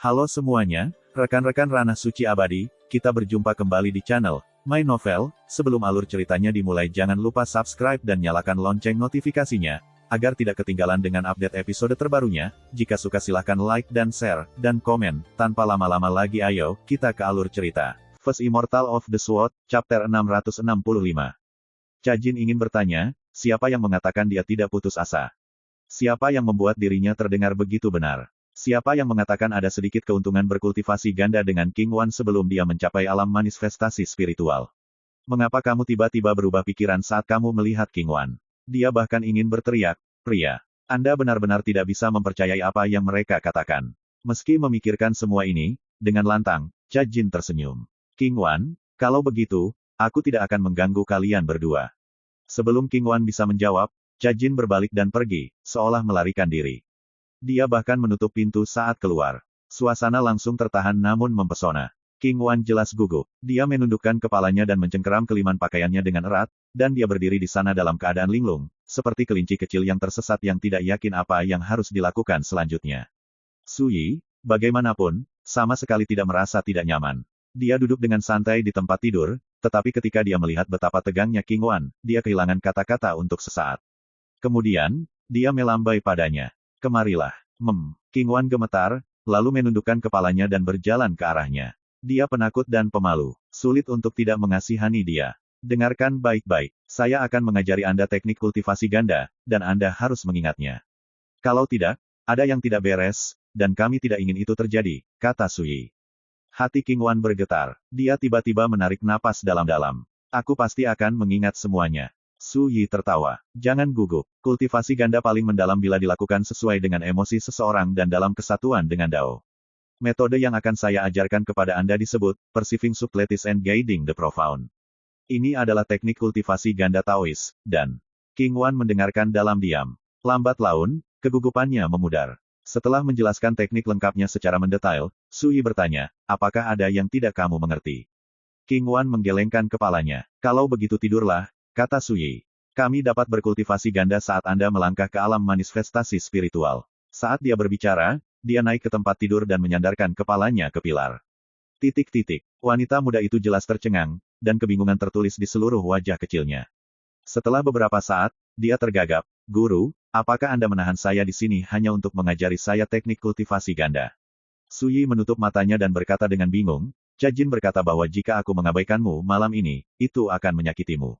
Halo semuanya, rekan-rekan Ranah Suci Abadi, kita berjumpa kembali di channel My Novel. Sebelum alur ceritanya dimulai, jangan lupa subscribe dan nyalakan lonceng notifikasinya, agar tidak ketinggalan dengan update episode terbarunya. Jika suka silahkan like dan share, dan komen. Tanpa lama-lama lagi ayo, kita ke alur cerita. First Immortal of the Sword, Chapter 665. Cajin ingin bertanya, siapa yang mengatakan dia tidak putus asa? Siapa yang membuat dirinya terdengar begitu benar? Siapa yang mengatakan ada sedikit keuntungan berkultivasi ganda dengan King Wan sebelum dia mencapai alam manifestasi spiritual? Mengapa kamu tiba-tiba berubah pikiran saat kamu melihat King Wan? Dia bahkan ingin berteriak, pria. Anda benar-benar tidak bisa mempercayai apa yang mereka katakan. Meski memikirkan semua ini, dengan lantang, Cajin tersenyum. King Wan, kalau begitu, aku tidak akan mengganggu kalian berdua. Sebelum King Wan bisa menjawab, Cajin berbalik dan pergi, seolah melarikan diri. Dia bahkan menutup pintu saat keluar. Suasana langsung tertahan namun mempesona. King Wan jelas gugup. Dia menundukkan kepalanya dan mencengkeram keliman pakaiannya dengan erat, dan dia berdiri di sana dalam keadaan linglung, seperti kelinci kecil yang tersesat yang tidak yakin apa yang harus dilakukan selanjutnya. Su Yi, bagaimanapun, sama sekali tidak merasa tidak nyaman. Dia duduk dengan santai di tempat tidur, tetapi ketika dia melihat betapa tegangnya King Wan, dia kehilangan kata-kata untuk sesaat. Kemudian, dia melambai padanya. Kemarilah. King Wan gemetar, lalu menundukkan kepalanya dan berjalan ke arahnya. Dia penakut dan pemalu. Sulit untuk tidak mengasihani dia. Dengarkan baik-baik. Saya akan mengajari Anda teknik kultivasi ganda, dan Anda harus mengingatnya. Kalau tidak, ada yang tidak beres, dan kami tidak ingin itu terjadi, kata Su Yi. Hati King Wan bergetar. Dia tiba-tiba menarik napas dalam-dalam. Aku pasti akan mengingat semuanya. Su Yi tertawa. Jangan gugup. Kultivasi ganda paling mendalam bila dilakukan sesuai dengan emosi seseorang dan dalam kesatuan dengan Dao. Metode yang akan saya ajarkan kepada Anda disebut, Perceiving Subtleties and Guiding the Profound. Ini adalah teknik kultivasi ganda Taois, dan King Wan mendengarkan dalam diam. Lambat laun, kegugupannya memudar. Setelah menjelaskan teknik lengkapnya secara mendetail, Su Yi bertanya, apakah ada yang tidak kamu mengerti? King Wan menggelengkan kepalanya. Kalau begitu tidurlah, kata Su Yi. Kami dapat berkultivasi ganda saat Anda melangkah ke alam manifestasi spiritual. Saat dia berbicara, dia naik ke tempat tidur dan menyandarkan kepalanya ke pilar. Wanita muda itu jelas tercengang, dan kebingungan tertulis di seluruh wajah kecilnya. Setelah beberapa saat, dia tergagap. Guru, apakah Anda menahan saya di sini hanya untuk mengajari saya teknik kultivasi ganda? Su Yi menutup matanya dan berkata dengan bingung, Cajin berkata bahwa jika aku mengabaikanmu malam ini, itu akan menyakitimu.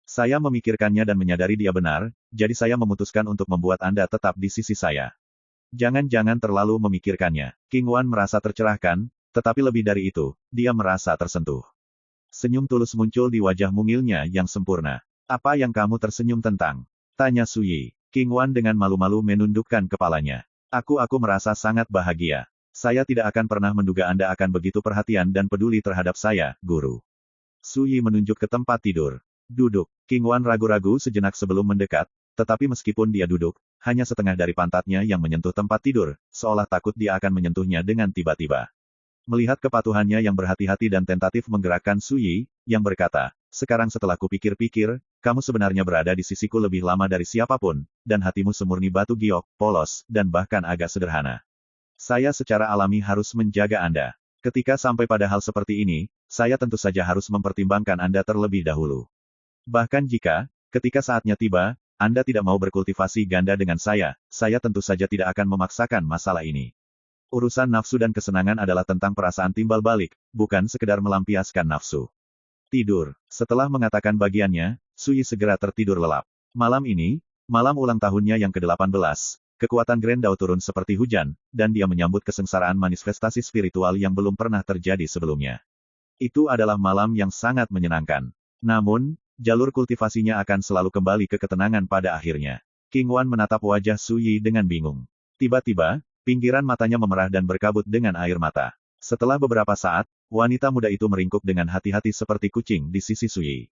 Saya memikirkannya dan menyadari dia benar, jadi saya memutuskan untuk membuat Anda tetap di sisi saya. Jangan-jangan terlalu memikirkannya. King Wan merasa tercerahkan, tetapi lebih dari itu, dia merasa tersentuh. Senyum tulus muncul di wajah mungilnya yang sempurna. Apa yang kamu tersenyum tentang? Tanya Su Yi. King Wan dengan malu-malu menundukkan kepalanya. Aku merasa sangat bahagia. Saya tidak akan pernah menduga Anda akan begitu perhatian dan peduli terhadap saya, Guru. Su Yi menunjuk ke tempat tidur. Duduk. King Wan ragu-ragu sejenak sebelum mendekat, tetapi meskipun dia duduk, hanya setengah dari pantatnya yang menyentuh tempat tidur, seolah takut dia akan menyentuhnya dengan tiba-tiba. Melihat kepatuhannya yang berhati-hati dan tentatif menggerakkan Su Yi, yang berkata, sekarang setelah kupikir-pikir, kamu sebenarnya berada di sisiku lebih lama dari siapapun, dan hatimu semurni batu giok, polos, dan bahkan agak sederhana. Saya secara alami harus menjaga Anda. Ketika sampai pada hal seperti ini, saya tentu saja harus mempertimbangkan Anda terlebih dahulu. Bahkan jika, ketika saatnya tiba, Anda tidak mau berkultivasi ganda dengan saya tentu saja tidak akan memaksakan masalah ini. Urusan nafsu dan kesenangan adalah tentang perasaan timbal balik, bukan sekedar melampiaskan nafsu. Tidur. Setelah mengatakan bagiannya, Su Yi segera tertidur lelap. Malam ini, malam ulang tahunnya yang ke-18, kekuatan Grand Dao turun seperti hujan, dan dia menyambut kesengsaraan manifestasi spiritual yang belum pernah terjadi sebelumnya. Itu adalah malam yang sangat menyenangkan. Namun, jalur kultivasinya akan selalu kembali ke ketenangan pada akhirnya. King Wan menatap wajah Su Yi dengan bingung. Tiba-tiba, pinggiran matanya memerah dan berkabut dengan air mata. Setelah beberapa saat, wanita muda itu meringkuk dengan hati-hati seperti kucing di sisi Su Yi.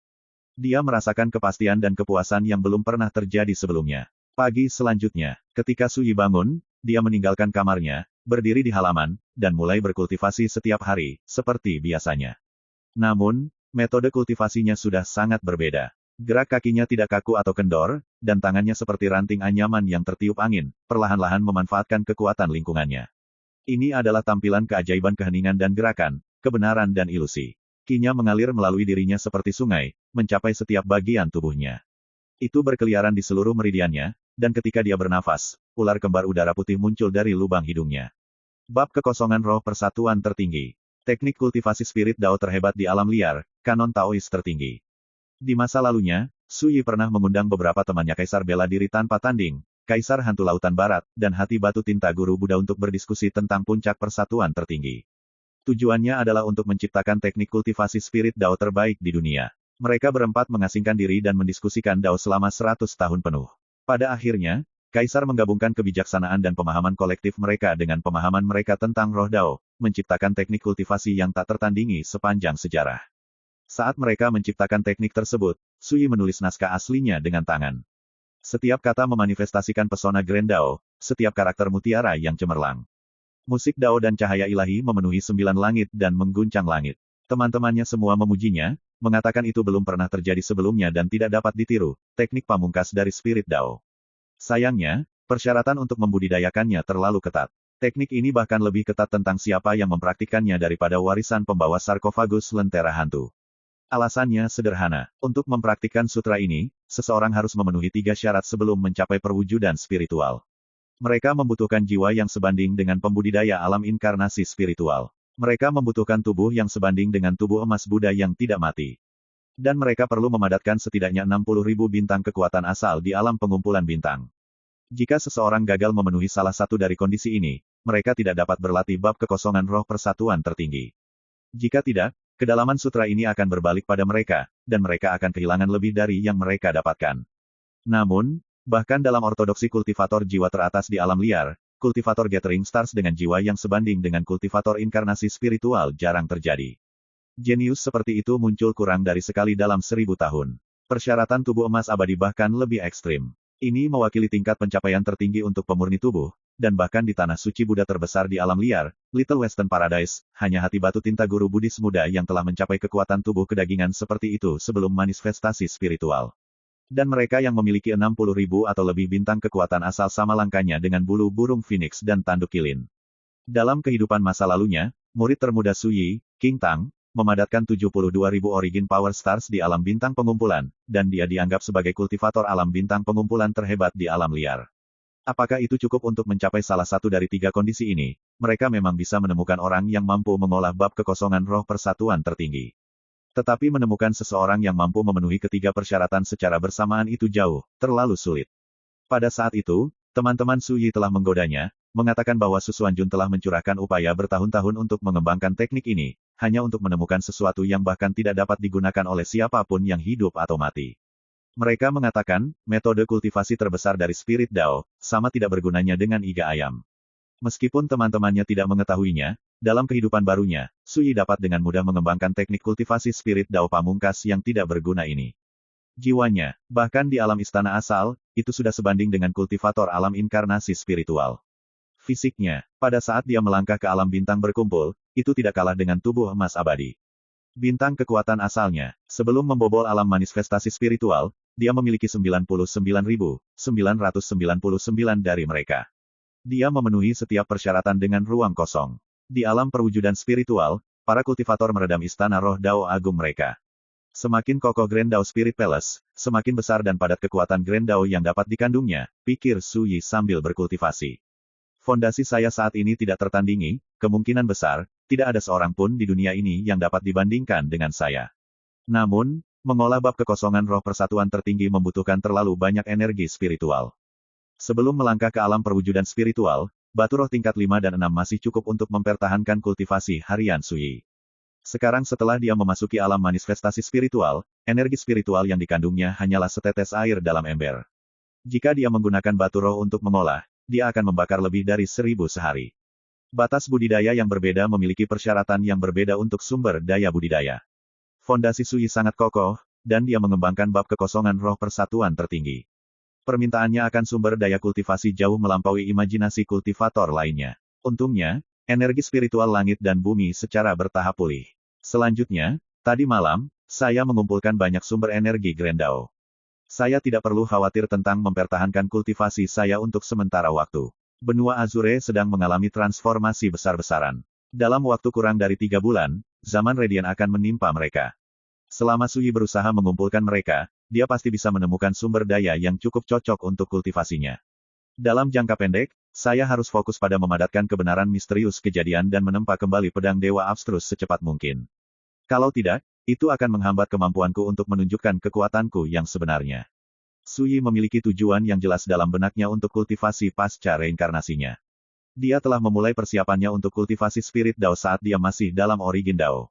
Dia merasakan kepastian dan kepuasan yang belum pernah terjadi sebelumnya. Pagi selanjutnya, ketika Su Yi bangun, dia meninggalkan kamarnya, berdiri di halaman, dan mulai berkultivasi setiap hari, seperti biasanya. Namun, metode kultivasinya sudah sangat berbeda. Gerak kakinya tidak kaku atau kendor, dan tangannya seperti ranting anyaman yang tertiup angin, perlahan-lahan memanfaatkan kekuatan lingkungannya. Ini adalah tampilan keajaiban keheningan dan gerakan, kebenaran dan ilusi. Ki-nya mengalir melalui dirinya seperti sungai, mencapai setiap bagian tubuhnya. Itu berkeliaran di seluruh meridiannya, dan ketika dia bernafas, ular kembar udara putih muncul dari lubang hidungnya. Bab kekosongan roh persatuan tertinggi. Teknik kultivasi spirit Dao terhebat di alam liar, kanon Taois tertinggi. Di masa lalunya, Su Yi pernah mengundang beberapa temannya Kaisar Bela Diri Tanpa Tanding, Kaisar Hantu Lautan Barat, dan Hati Batu Tinta Guru Buddha untuk berdiskusi tentang puncak persatuan tertinggi. Tujuannya adalah untuk menciptakan teknik kultivasi spirit Dao terbaik di dunia. Mereka berempat mengasingkan diri dan mendiskusikan Dao selama 100 tahun penuh. Pada akhirnya, Kaisar menggabungkan kebijaksanaan dan pemahaman kolektif mereka dengan pemahaman mereka tentang roh Dao, menciptakan teknik kultivasi yang tak tertandingi sepanjang sejarah. Saat mereka menciptakan teknik tersebut, Su Yi menulis naskah aslinya dengan tangan. Setiap kata memanifestasikan pesona Grand Dao, setiap karakter mutiara yang cemerlang. Musik Dao dan cahaya ilahi memenuhi 9 langit dan mengguncang langit. Teman-temannya semua memujinya, mengatakan itu belum pernah terjadi sebelumnya dan tidak dapat ditiru, teknik pamungkas dari spirit Dao. Sayangnya, persyaratan untuk membudidayakannya terlalu ketat. Teknik ini bahkan lebih ketat tentang siapa yang mempraktikkannya daripada warisan pembawa sarkofagus lentera hantu. Alasannya sederhana. Untuk mempraktikkan sutra ini, seseorang harus memenuhi 3 syarat sebelum mencapai perwujudan spiritual. Mereka membutuhkan jiwa yang sebanding dengan pembudidaya alam inkarnasi spiritual. Mereka membutuhkan tubuh yang sebanding dengan tubuh emas Buddha yang tidak mati. Dan mereka perlu memadatkan setidaknya 60.000 bintang kekuatan asal di alam pengumpulan bintang. Jika seseorang gagal memenuhi salah satu dari kondisi ini, mereka tidak dapat berlatih bab kekosongan roh persatuan tertinggi. Jika tidak, kedalaman sutra ini akan berbalik pada mereka, dan mereka akan kehilangan lebih dari yang mereka dapatkan. Namun, bahkan dalam ortodoksi kultivator jiwa teratas di alam liar, kultivator Gathering Stars dengan jiwa yang sebanding dengan kultivator inkarnasi spiritual jarang terjadi. Jenius seperti itu muncul kurang dari sekali dalam 1000 tahun. Persyaratan tubuh emas abadi bahkan lebih ekstrim. Ini mewakili tingkat pencapaian tertinggi untuk pemurni tubuh, dan bahkan di tanah suci Buddha terbesar di alam liar, Little Western Paradise, hanya Hati Batu Tinta Guru Buddhis muda yang telah mencapai kekuatan tubuh kedagingan seperti itu sebelum manifestasi spiritual. Dan mereka yang memiliki 60.000 atau lebih bintang kekuatan asal sama langkahnya dengan bulu burung phoenix dan tanduk kilin. Dalam kehidupan masa lalunya, murid termuda Su Yi, King Tang, memadatkan 72.000 origin power stars di alam bintang pengumpulan, dan dia dianggap sebagai kultivator alam bintang pengumpulan terhebat di alam liar. Apakah itu cukup untuk mencapai salah satu dari 3 kondisi ini? Mereka memang bisa menemukan orang yang mampu mengolah bab kekosongan roh persatuan tertinggi. Tetapi menemukan seseorang yang mampu memenuhi ketiga persyaratan secara bersamaan itu jauh, terlalu sulit. Pada saat itu, teman-teman Su Yi telah menggodanya, mengatakan bahwa Su Xuanjun telah mencurahkan upaya bertahun-tahun untuk mengembangkan teknik ini, hanya untuk menemukan sesuatu yang bahkan tidak dapat digunakan oleh siapapun yang hidup atau mati. Mereka mengatakan, metode kultivasi terbesar dari spirit Dao, sama tidak bergunanya dengan iga ayam. Meskipun teman-temannya tidak mengetahuinya, dalam kehidupan barunya, Su Yi dapat dengan mudah mengembangkan teknik kultivasi spirit Dao pamungkas yang tidak berguna ini. Jiwanya, bahkan di alam istana asal, itu sudah sebanding dengan kultivator alam inkarnasi spiritual. Fisiknya, pada saat dia melangkah ke alam bintang berkumpul, itu tidak kalah dengan tubuh emas abadi. Bintang kekuatan asalnya, sebelum membobol alam manifestasi spiritual, dia memiliki 99.999 dari mereka. Dia memenuhi setiap persyaratan dengan ruang kosong. Di alam perwujudan spiritual, para kultivator meredam istana roh Dao agung mereka. Semakin kokoh Grand Dao Spirit Palace, semakin besar dan padat kekuatan Grand Dao yang dapat dikandungnya, pikir Su Yi sambil berkultivasi. Fondasi saya saat ini tidak tertandingi, kemungkinan besar, tidak ada seorang pun di dunia ini yang dapat dibandingkan dengan saya. Namun, mengolah bab kekosongan roh persatuan tertinggi membutuhkan terlalu banyak energi spiritual. Sebelum melangkah ke alam perwujudan spiritual, batu roh tingkat 5 dan 6 masih cukup untuk mempertahankan kultivasi harian Su Yi. Sekarang setelah dia memasuki alam manifestasi spiritual, energi spiritual yang dikandungnya hanyalah setetes air dalam ember. Jika dia menggunakan batu roh untuk mengolah, dia akan membakar lebih dari 1000 sehari. Batas budidaya yang berbeda memiliki persyaratan yang berbeda untuk sumber daya budidaya. Fondasi Su Yi sangat kokoh, dan dia mengembangkan bab kekosongan roh persatuan tertinggi. Permintaannya akan sumber daya kultivasi jauh melampaui imajinasi kultivator lainnya. Untungnya, energi spiritual langit dan bumi secara bertahap pulih. Selanjutnya, tadi malam, saya mengumpulkan banyak sumber energi Grand Dao. Saya tidak perlu khawatir tentang mempertahankan kultivasi saya untuk sementara waktu. Benua Azure sedang mengalami transformasi besar-besaran. Dalam waktu kurang dari 3 bulan, zaman Radiant akan menimpa mereka. Selama Sui berusaha mengumpulkan mereka, dia pasti bisa menemukan sumber daya yang cukup cocok untuk kultivasinya. Dalam jangka pendek, saya harus fokus pada memadatkan kebenaran misterius kejadian dan menempa kembali pedang Dewa Abstrus secepat mungkin. Kalau tidak, itu akan menghambat kemampuanku untuk menunjukkan kekuatanku yang sebenarnya. Sui memiliki tujuan yang jelas dalam benaknya untuk kultivasi pasca reinkarnasinya. Dia telah memulai persiapannya untuk kultivasi spirit Dao saat dia masih dalam origin Dao.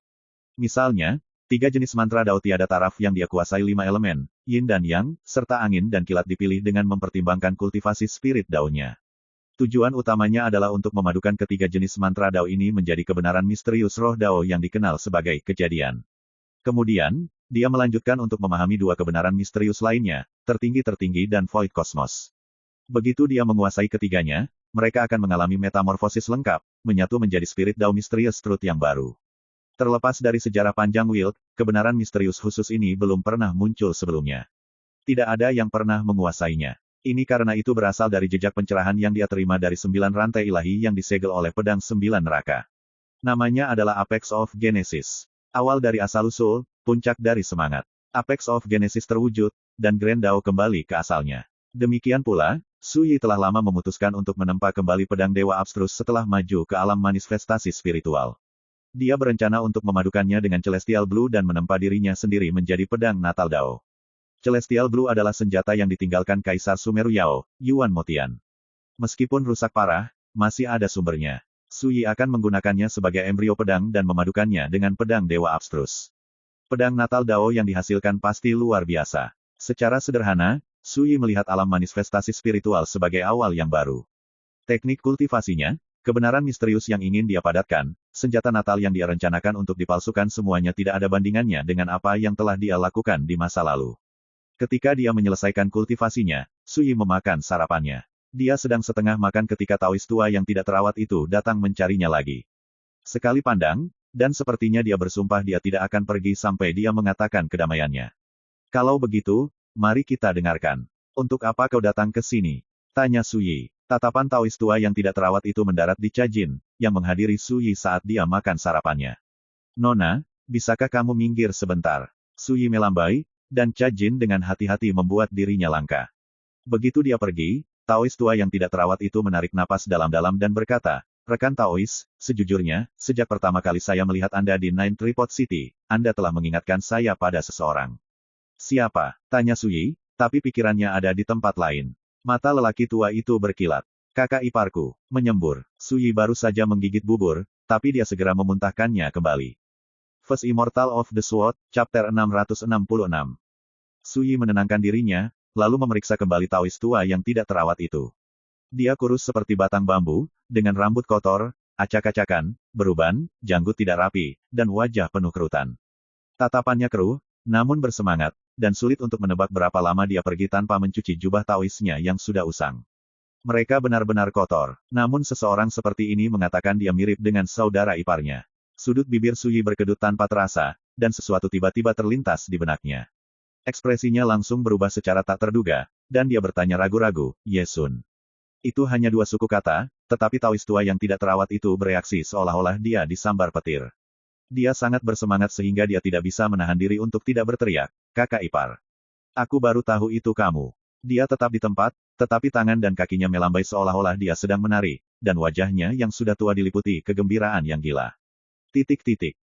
Misalnya, 3 jenis mantra Dao tiada taraf yang dia kuasai 5 elemen, Yin dan Yang, serta angin dan kilat dipilih dengan mempertimbangkan kultivasi spirit Dao-nya. Tujuan utamanya adalah untuk memadukan ketiga jenis mantra Dao ini menjadi kebenaran misterius roh Dao yang dikenal sebagai kejadian. Kemudian, dia melanjutkan untuk memahami 2 kebenaran misterius lainnya, tertinggi-tertinggi dan void kosmos. Begitu dia menguasai ketiganya, mereka akan mengalami metamorfosis lengkap, menyatu menjadi spirit Dao Mysterious Truth yang baru. Terlepas dari sejarah panjang Wild, kebenaran misterius khusus ini belum pernah muncul sebelumnya. Tidak ada yang pernah menguasainya. Ini karena itu berasal dari jejak pencerahan yang dia terima dari 9 rantai ilahi yang disegel oleh pedang 9 neraka. Namanya adalah Apex of Genesis. Awal dari asal-usul, puncak dari semangat. Apex of Genesis terwujud, dan Grand Dao kembali ke asalnya. Demikian pula, Sui telah lama memutuskan untuk menempa kembali pedang Dewa Abstrus setelah maju ke alam manifestasi spiritual. Dia berencana untuk memadukannya dengan Celestial Blue dan menempa dirinya sendiri menjadi pedang Natal Dao. Celestial Blue adalah senjata yang ditinggalkan Kaisar Sumeru Yao, Yuan Motian. Meskipun rusak parah, masih ada sumbernya. Sui akan menggunakannya sebagai embrio pedang dan memadukannya dengan pedang Dewa Abstrus. Pedang Natal Dao yang dihasilkan pasti luar biasa. Secara sederhana, Sui melihat alam manifestasi spiritual sebagai awal yang baru. Teknik kultivasinya, kebenaran misterius yang ingin dia padatkan, senjata Natal yang dia rencanakan untuk dipalsukan semuanya tidak ada bandingannya dengan apa yang telah dia lakukan di masa lalu. Ketika dia menyelesaikan kultivasinya, Sui memakan sarapannya. Dia sedang setengah makan ketika Taois tua yang tidak terawat itu datang mencarinya lagi. Sekali pandang, dan sepertinya dia bersumpah dia tidak akan pergi sampai dia mengatakan kedamaiannya. Kalau begitu, mari kita dengarkan. Untuk apa kau datang ke sini? Tanya Sui. Tatapan Taois tua yang tidak terawat itu mendarat di Cajin, yang menghadiri Sui saat dia makan sarapannya. Nona, bisakah kamu minggir sebentar? Sui melambai, dan Cajin dengan hati-hati membuat dirinya langka. Begitu dia pergi, Taois tua yang tidak terawat itu menarik napas dalam-dalam dan berkata, "Rekan Taois, sejujurnya, sejak pertama kali saya melihat Anda di Nine Tripod City, Anda telah mengingatkan saya pada seseorang." "Siapa?" tanya Sui, tapi pikirannya ada di tempat lain. Mata lelaki tua itu berkilat. "Kakak iparku," menyembur. Sui baru saja menggigit bubur, tapi dia segera memuntahkannya kembali. First Immortal of the Sword, Chapter 666. Sui menenangkan dirinya, lalu memeriksa kembali Taois tua yang tidak terawat itu. Dia kurus seperti batang bambu, dengan rambut kotor, acak-acakan, beruban, janggut tidak rapi, dan wajah penuh kerutan. Tatapannya keruh, namun bersemangat, dan sulit untuk menebak berapa lama dia pergi tanpa mencuci jubah Taoisnya yang sudah usang. Mereka benar-benar kotor, namun seseorang seperti ini mengatakan dia mirip dengan saudara iparnya. Sudut bibir Sui berkedut tanpa terasa, dan sesuatu tiba-tiba terlintas di benaknya. Ekspresinya langsung berubah secara tak terduga, dan dia bertanya ragu-ragu, "Yesun." Itu hanya 2 suku kata, tetapi Taois tua yang tidak terawat itu bereaksi seolah-olah dia disambar petir. Dia sangat bersemangat sehingga dia tidak bisa menahan diri untuk tidak berteriak, "Kakak ipar. Aku baru tahu itu kamu." Dia tetap di tempat, tetapi tangan dan kakinya melambai seolah-olah dia sedang menari, dan wajahnya yang sudah tua diliputi kegembiraan yang gila.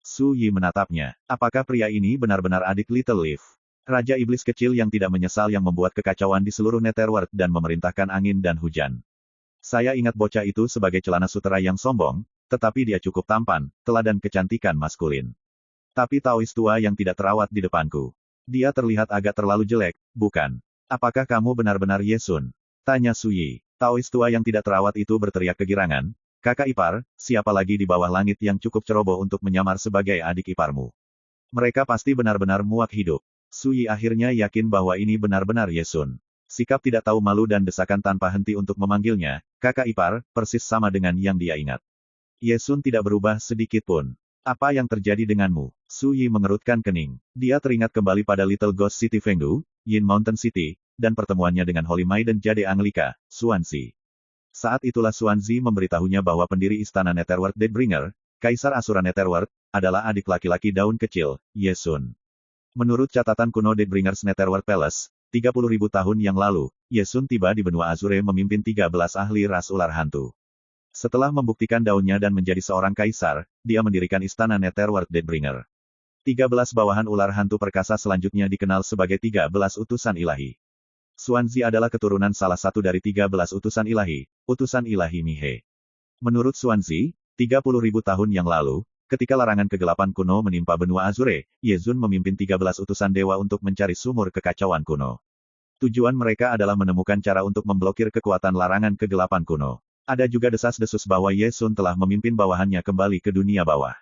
Sui menatapnya. Apakah pria ini benar-benar adik Little Leaf? Raja Iblis kecil yang tidak menyesal yang membuat kekacauan di seluruh Netherworld dan memerintahkan angin dan hujan. Saya ingat bocah itu sebagai celana sutera yang sombong, tetapi dia cukup tampan, teladan kecantikan maskulin. Tapi Taois tua yang tidak terawat di depanku. Dia terlihat agak terlalu jelek, bukan? Apakah kamu benar-benar Yesun? Tanya Sui. Taois tua yang tidak terawat itu berteriak kegirangan, "Kakak ipar, siapa lagi di bawah langit yang cukup ceroboh untuk menyamar sebagai adik iparmu? Mereka pasti benar-benar muak hidup." Sui akhirnya yakin bahwa ini benar-benar Yesun. Sikap tidak tahu malu dan desakan tanpa henti untuk memanggilnya, "Kakak ipar," persis sama dengan yang dia ingat. Yesun tidak berubah sedikit pun. "Apa yang terjadi denganmu?" Sui mengerutkan kening. Dia teringat kembali pada Little Ghost City Fengdu, Yin Mountain City, dan pertemuannya dengan Holy Maiden Jade Anglika, Swansea. Saat itulah Xuanzi memberitahunya bahwa pendiri istana Netherworld Deathbringer, Kaisar Asura Netherworld, adalah adik laki-laki daun kecil, Ye Sun. Menurut catatan kuno Deathbringers Netherworld Palace, 30.000 tahun yang lalu, Ye Sun tiba di benua Azure memimpin 13 ahli ras ular hantu. Setelah membuktikan daunnya dan menjadi seorang kaisar, dia mendirikan istana Netherworld Deathbringer. 13 bawahan ular hantu perkasa selanjutnya dikenal sebagai 13 utusan ilahi. Xuanzi adalah keturunan salah satu dari 13 utusan ilahi Mihe. Menurut Xuanzi, 30.000 tahun yang lalu, ketika larangan kegelapan kuno menimpa benua Azure, Ye Sun memimpin 13 utusan dewa untuk mencari sumur kekacauan kuno. Tujuan mereka adalah menemukan cara untuk memblokir kekuatan larangan kegelapan kuno. Ada juga desas-desus bahwa Ye Sun telah memimpin bawahannya kembali ke dunia bawah.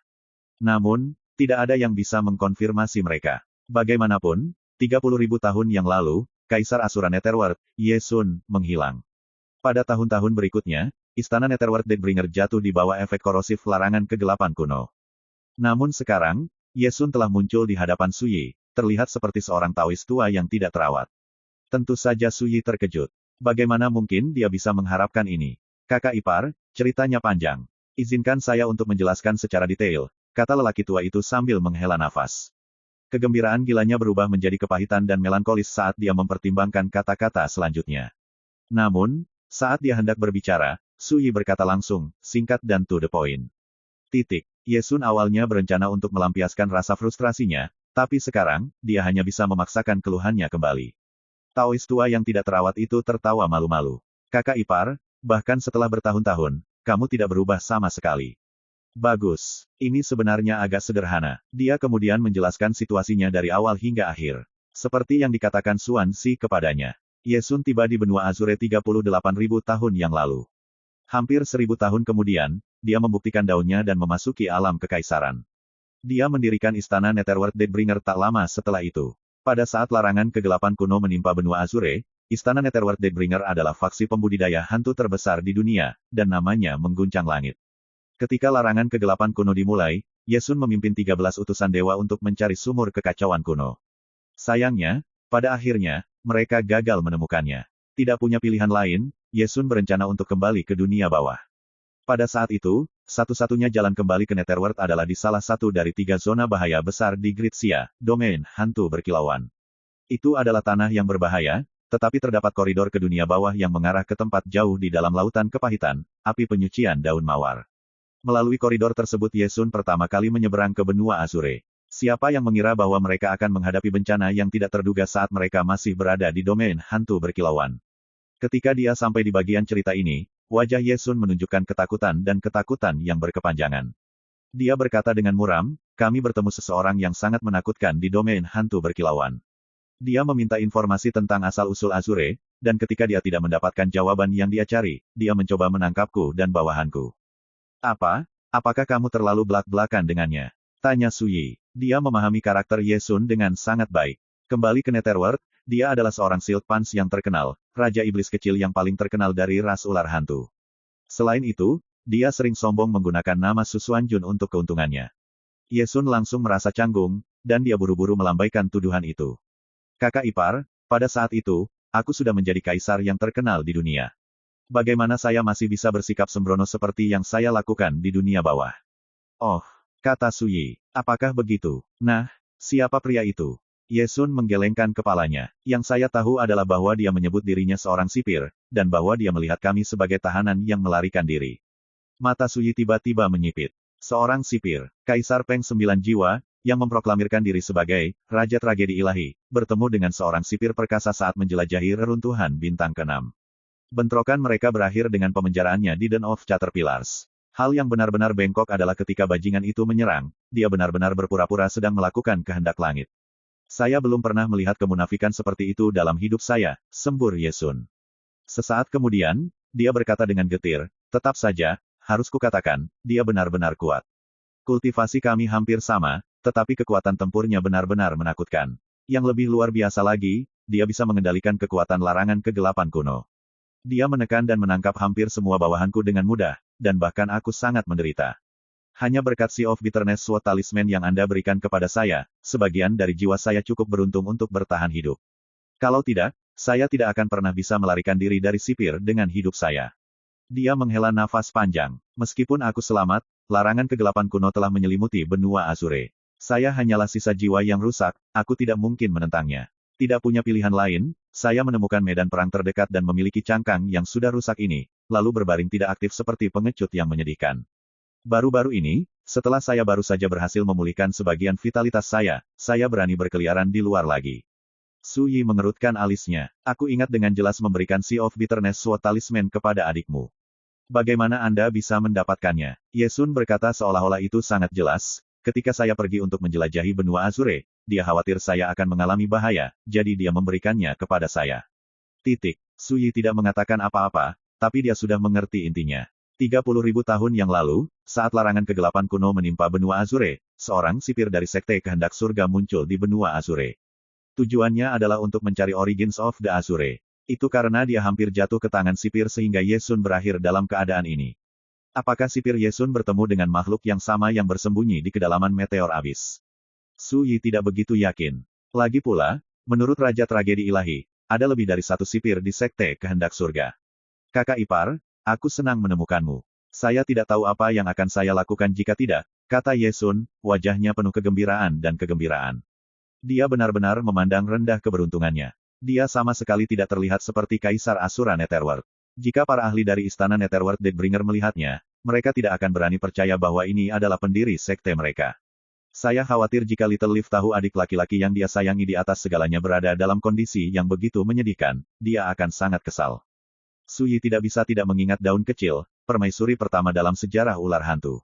Namun, tidak ada yang bisa mengkonfirmasi mereka. Bagaimanapun, 30.000 tahun yang lalu, Kaisar Asura Netherworld, Ye Sun, menghilang. Pada tahun-tahun berikutnya, istana Netherworld Deathbringer jatuh di bawah efek korosif larangan kegelapan kuno. Namun sekarang, Ye Sun telah muncul di hadapan Su Yi, terlihat seperti seorang Taois tua yang tidak terawat. Tentu saja Su Yi terkejut. Bagaimana mungkin dia bisa mengharapkan ini? Kakak ipar, ceritanya panjang. Izinkan saya untuk menjelaskan secara detail, kata lelaki tua itu sambil menghela nafas. Kegembiraan gilanya berubah menjadi kepahitan dan melankolis saat dia mempertimbangkan kata-kata selanjutnya. Namun, saat dia hendak berbicara, Su Yi berkata langsung, singkat dan to the point. Ye Sun awalnya berencana untuk melampiaskan rasa frustrasinya, tapi sekarang, dia hanya bisa memaksakan keluhannya kembali. Taois tua yang tidak terawat itu tertawa malu-malu. Kakak ipar, bahkan setelah bertahun-tahun, kamu tidak berubah sama sekali. Bagus. Ini sebenarnya agak sederhana. Dia kemudian menjelaskan situasinya dari awal hingga akhir. Seperti yang dikatakan Xuanzi kepadanya. Ye Sun tiba di benua Azure 38.000 tahun yang lalu. Hampir 1.000 tahun kemudian, dia membuktikan daunnya dan memasuki alam kekaisaran. Dia mendirikan istana Netherworld Deathbringer tak lama setelah itu. Pada saat larangan kegelapan kuno menimpa benua Azure, istana Netherworld Deathbringer adalah faksi pembudidaya hantu terbesar di dunia, dan namanya mengguncang langit. Ketika larangan kegelapan kuno dimulai, Ye Sun memimpin 13 utusan dewa untuk mencari sumur kekacauan kuno. Sayangnya, pada akhirnya, mereka gagal menemukannya. Tidak punya pilihan lain, Ye Sun berencana untuk kembali ke dunia bawah. Pada saat itu, satu-satunya jalan kembali ke Netherworld adalah di salah satu dari 3 zona bahaya besar di Gritsia, domain hantu berkilauan. Itu adalah tanah yang berbahaya, tetapi terdapat koridor ke dunia bawah yang mengarah ke tempat jauh di dalam lautan kepahitan, api penyucian daun mawar. Melalui koridor tersebut Ye Sun pertama kali menyeberang ke benua Azure. Siapa yang mengira bahwa mereka akan menghadapi bencana yang tidak terduga saat mereka masih berada di domain hantu berkilauan. Ketika dia sampai di bagian cerita ini, wajah Ye Sun menunjukkan ketakutan dan ketakutan yang berkepanjangan. Dia berkata dengan muram, kami bertemu seseorang yang sangat menakutkan di domain hantu berkilauan. Dia meminta informasi tentang asal-usul Azure, dan ketika dia tidak mendapatkan jawaban yang dia cari, dia mencoba menangkapku dan bawahanku. Apa? Apakah kamu terlalu belak-belakan dengannya? Tanya Su Yi. Dia memahami karakter Ye Sun dengan sangat baik. Kembali ke Netherworld, dia adalah seorang Silk Pants yang terkenal, Raja Iblis kecil yang paling terkenal dari ras ular hantu. Selain itu, dia sering sombong menggunakan nama Su Xuanjun untuk keuntungannya. Ye Sun langsung merasa canggung, dan dia buru-buru melambaikan tuduhan itu. Kakak ipar, pada saat itu, aku sudah menjadi kaisar yang terkenal di dunia. Bagaimana saya masih bisa bersikap sembrono seperti yang saya lakukan di dunia bawah? Oh, kata Su Yi. Apakah begitu? Nah, siapa pria itu? Ye Sun menggelengkan kepalanya. Yang saya tahu adalah bahwa dia menyebut dirinya seorang sipir, dan bahwa dia melihat kami sebagai tahanan yang melarikan diri. Mata Su Yi tiba-tiba menyipit. Seorang sipir, Kaisar Peng 9 Jiwa, yang memproklamirkan diri sebagai Raja Tragedi Ilahi, bertemu dengan seorang sipir perkasa saat menjelajahi reruntuhan bintang ke-6. Bentrokan mereka berakhir dengan pemenjaraannya di Den of Caterpillars. Hal yang benar-benar bengkok adalah ketika bajingan itu menyerang, dia benar-benar berpura-pura sedang melakukan kehendak langit. Saya belum pernah melihat kemunafikan seperti itu dalam hidup saya, sembur Ye Sun. Sesaat kemudian, dia berkata dengan getir, tetap saja, harus kukatakan, dia benar-benar kuat. Kultivasi kami hampir sama, tetapi kekuatan tempurnya benar-benar menakutkan. Yang lebih luar biasa lagi, dia bisa mengendalikan kekuatan larangan kegelapan kuno. Dia menekan dan menangkap hampir semua bawahanku dengan mudah, dan bahkan aku sangat menderita. Hanya berkat Sea of Bitterness Sword Talisman yang Anda berikan kepada saya, sebagian dari jiwa saya cukup beruntung untuk bertahan hidup. Kalau tidak, saya tidak akan pernah bisa melarikan diri dari sipir dengan hidup saya. Dia menghela nafas panjang. Meskipun aku selamat, larangan kegelapan kuno telah menyelimuti benua Azure. Saya hanyalah sisa jiwa yang rusak, aku tidak mungkin menentangnya. Tidak punya pilihan lain, saya menemukan medan perang terdekat dan memiliki cangkang yang sudah rusak ini, lalu berbaring tidak aktif seperti pengecut yang menyedihkan. Baru-baru ini, setelah saya baru saja berhasil memulihkan sebagian vitalitas saya berani berkeliaran di luar lagi. Su Yi mengerutkan alisnya. Aku ingat dengan jelas memberikan Sea of Bitterness Sword Talisman kepada adikmu. Bagaimana Anda bisa mendapatkannya? Ye Sun berkata seolah-olah itu sangat jelas. Ketika saya pergi untuk menjelajahi benua Azure, dia khawatir saya akan mengalami bahaya, jadi dia memberikannya kepada saya. Su Yi tidak mengatakan apa-apa, tapi dia sudah mengerti intinya. 30.000 tahun yang lalu, saat larangan kegelapan kuno menimpa benua Azure, seorang sipir dari Sekte Kehendak Surga muncul di benua Azure. Tujuannya adalah untuk mencari Origins of the Azure. Itu karena dia hampir jatuh ke tangan sipir sehingga Ye Sun berakhir dalam keadaan ini. Apakah sipir Ye Sun bertemu dengan makhluk yang sama yang bersembunyi di kedalaman meteor abis? Su Yi tidak begitu yakin. Lagi pula, menurut Raja Tragedi Ilahi, ada lebih dari satu sipir di Sekte Kehendak Surga. Kakak ipar, aku senang menemukanmu. Saya tidak tahu apa yang akan saya lakukan jika tidak, kata Ye Sun, wajahnya penuh kegembiraan dan kegembiraan. Dia benar-benar memandang rendah keberuntungannya. Dia sama sekali tidak terlihat seperti Kaisar Asura Netherworld. Jika para ahli dari Istana Netherworld Deathbringer melihatnya, mereka tidak akan berani percaya bahwa ini adalah pendiri sekte mereka. Saya khawatir jika Little Leaf tahu adik laki-laki yang dia sayangi di atas segalanya berada dalam kondisi yang begitu menyedihkan, dia akan sangat kesal. Su Yi tidak bisa tidak mengingat daun kecil, permaisuri pertama dalam sejarah ular hantu.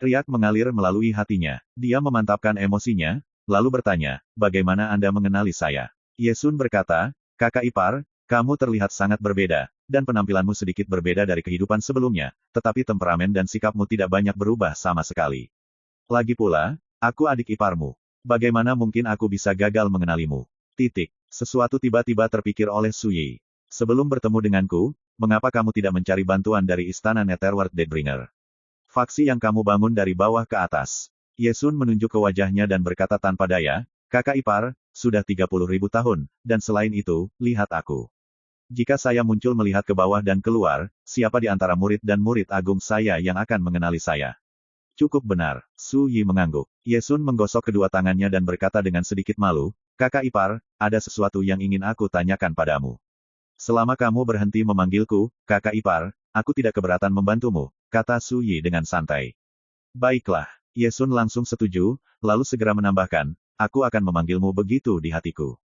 Riak mengalir melalui hatinya. Dia memantapkan emosinya, lalu bertanya, bagaimana Anda mengenali saya? Ye Sun berkata, kakak ipar, kamu terlihat sangat berbeda, dan penampilanmu sedikit berbeda dari kehidupan sebelumnya, tetapi temperamen dan sikapmu tidak banyak berubah sama sekali. Lagi pula, aku adik iparmu. Bagaimana mungkin aku bisa gagal mengenalimu? Sesuatu tiba-tiba terpikir oleh Su Yi. Sebelum bertemu denganku, mengapa kamu tidak mencari bantuan dari Istana Netherworld Deathbringer? Faksi yang kamu bangun dari bawah ke atas. Ye Sun menunjuk ke wajahnya dan berkata tanpa daya, kakak ipar, sudah 30.000 tahun, dan selain itu, lihat aku. Jika saya muncul melihat ke bawah dan keluar, siapa di antara murid dan murid agung saya yang akan mengenali saya? Cukup benar, Su Yi mengangguk. Ye Sun menggosok kedua tangannya dan berkata dengan sedikit malu, kakak ipar, ada sesuatu yang ingin aku tanyakan padamu. Selama kamu berhenti memanggilku, kakak ipar, aku tidak keberatan membantumu, kata Su Yi dengan santai. Baiklah, Ye Sun langsung setuju, lalu segera menambahkan, aku akan memanggilmu begitu di hatiku.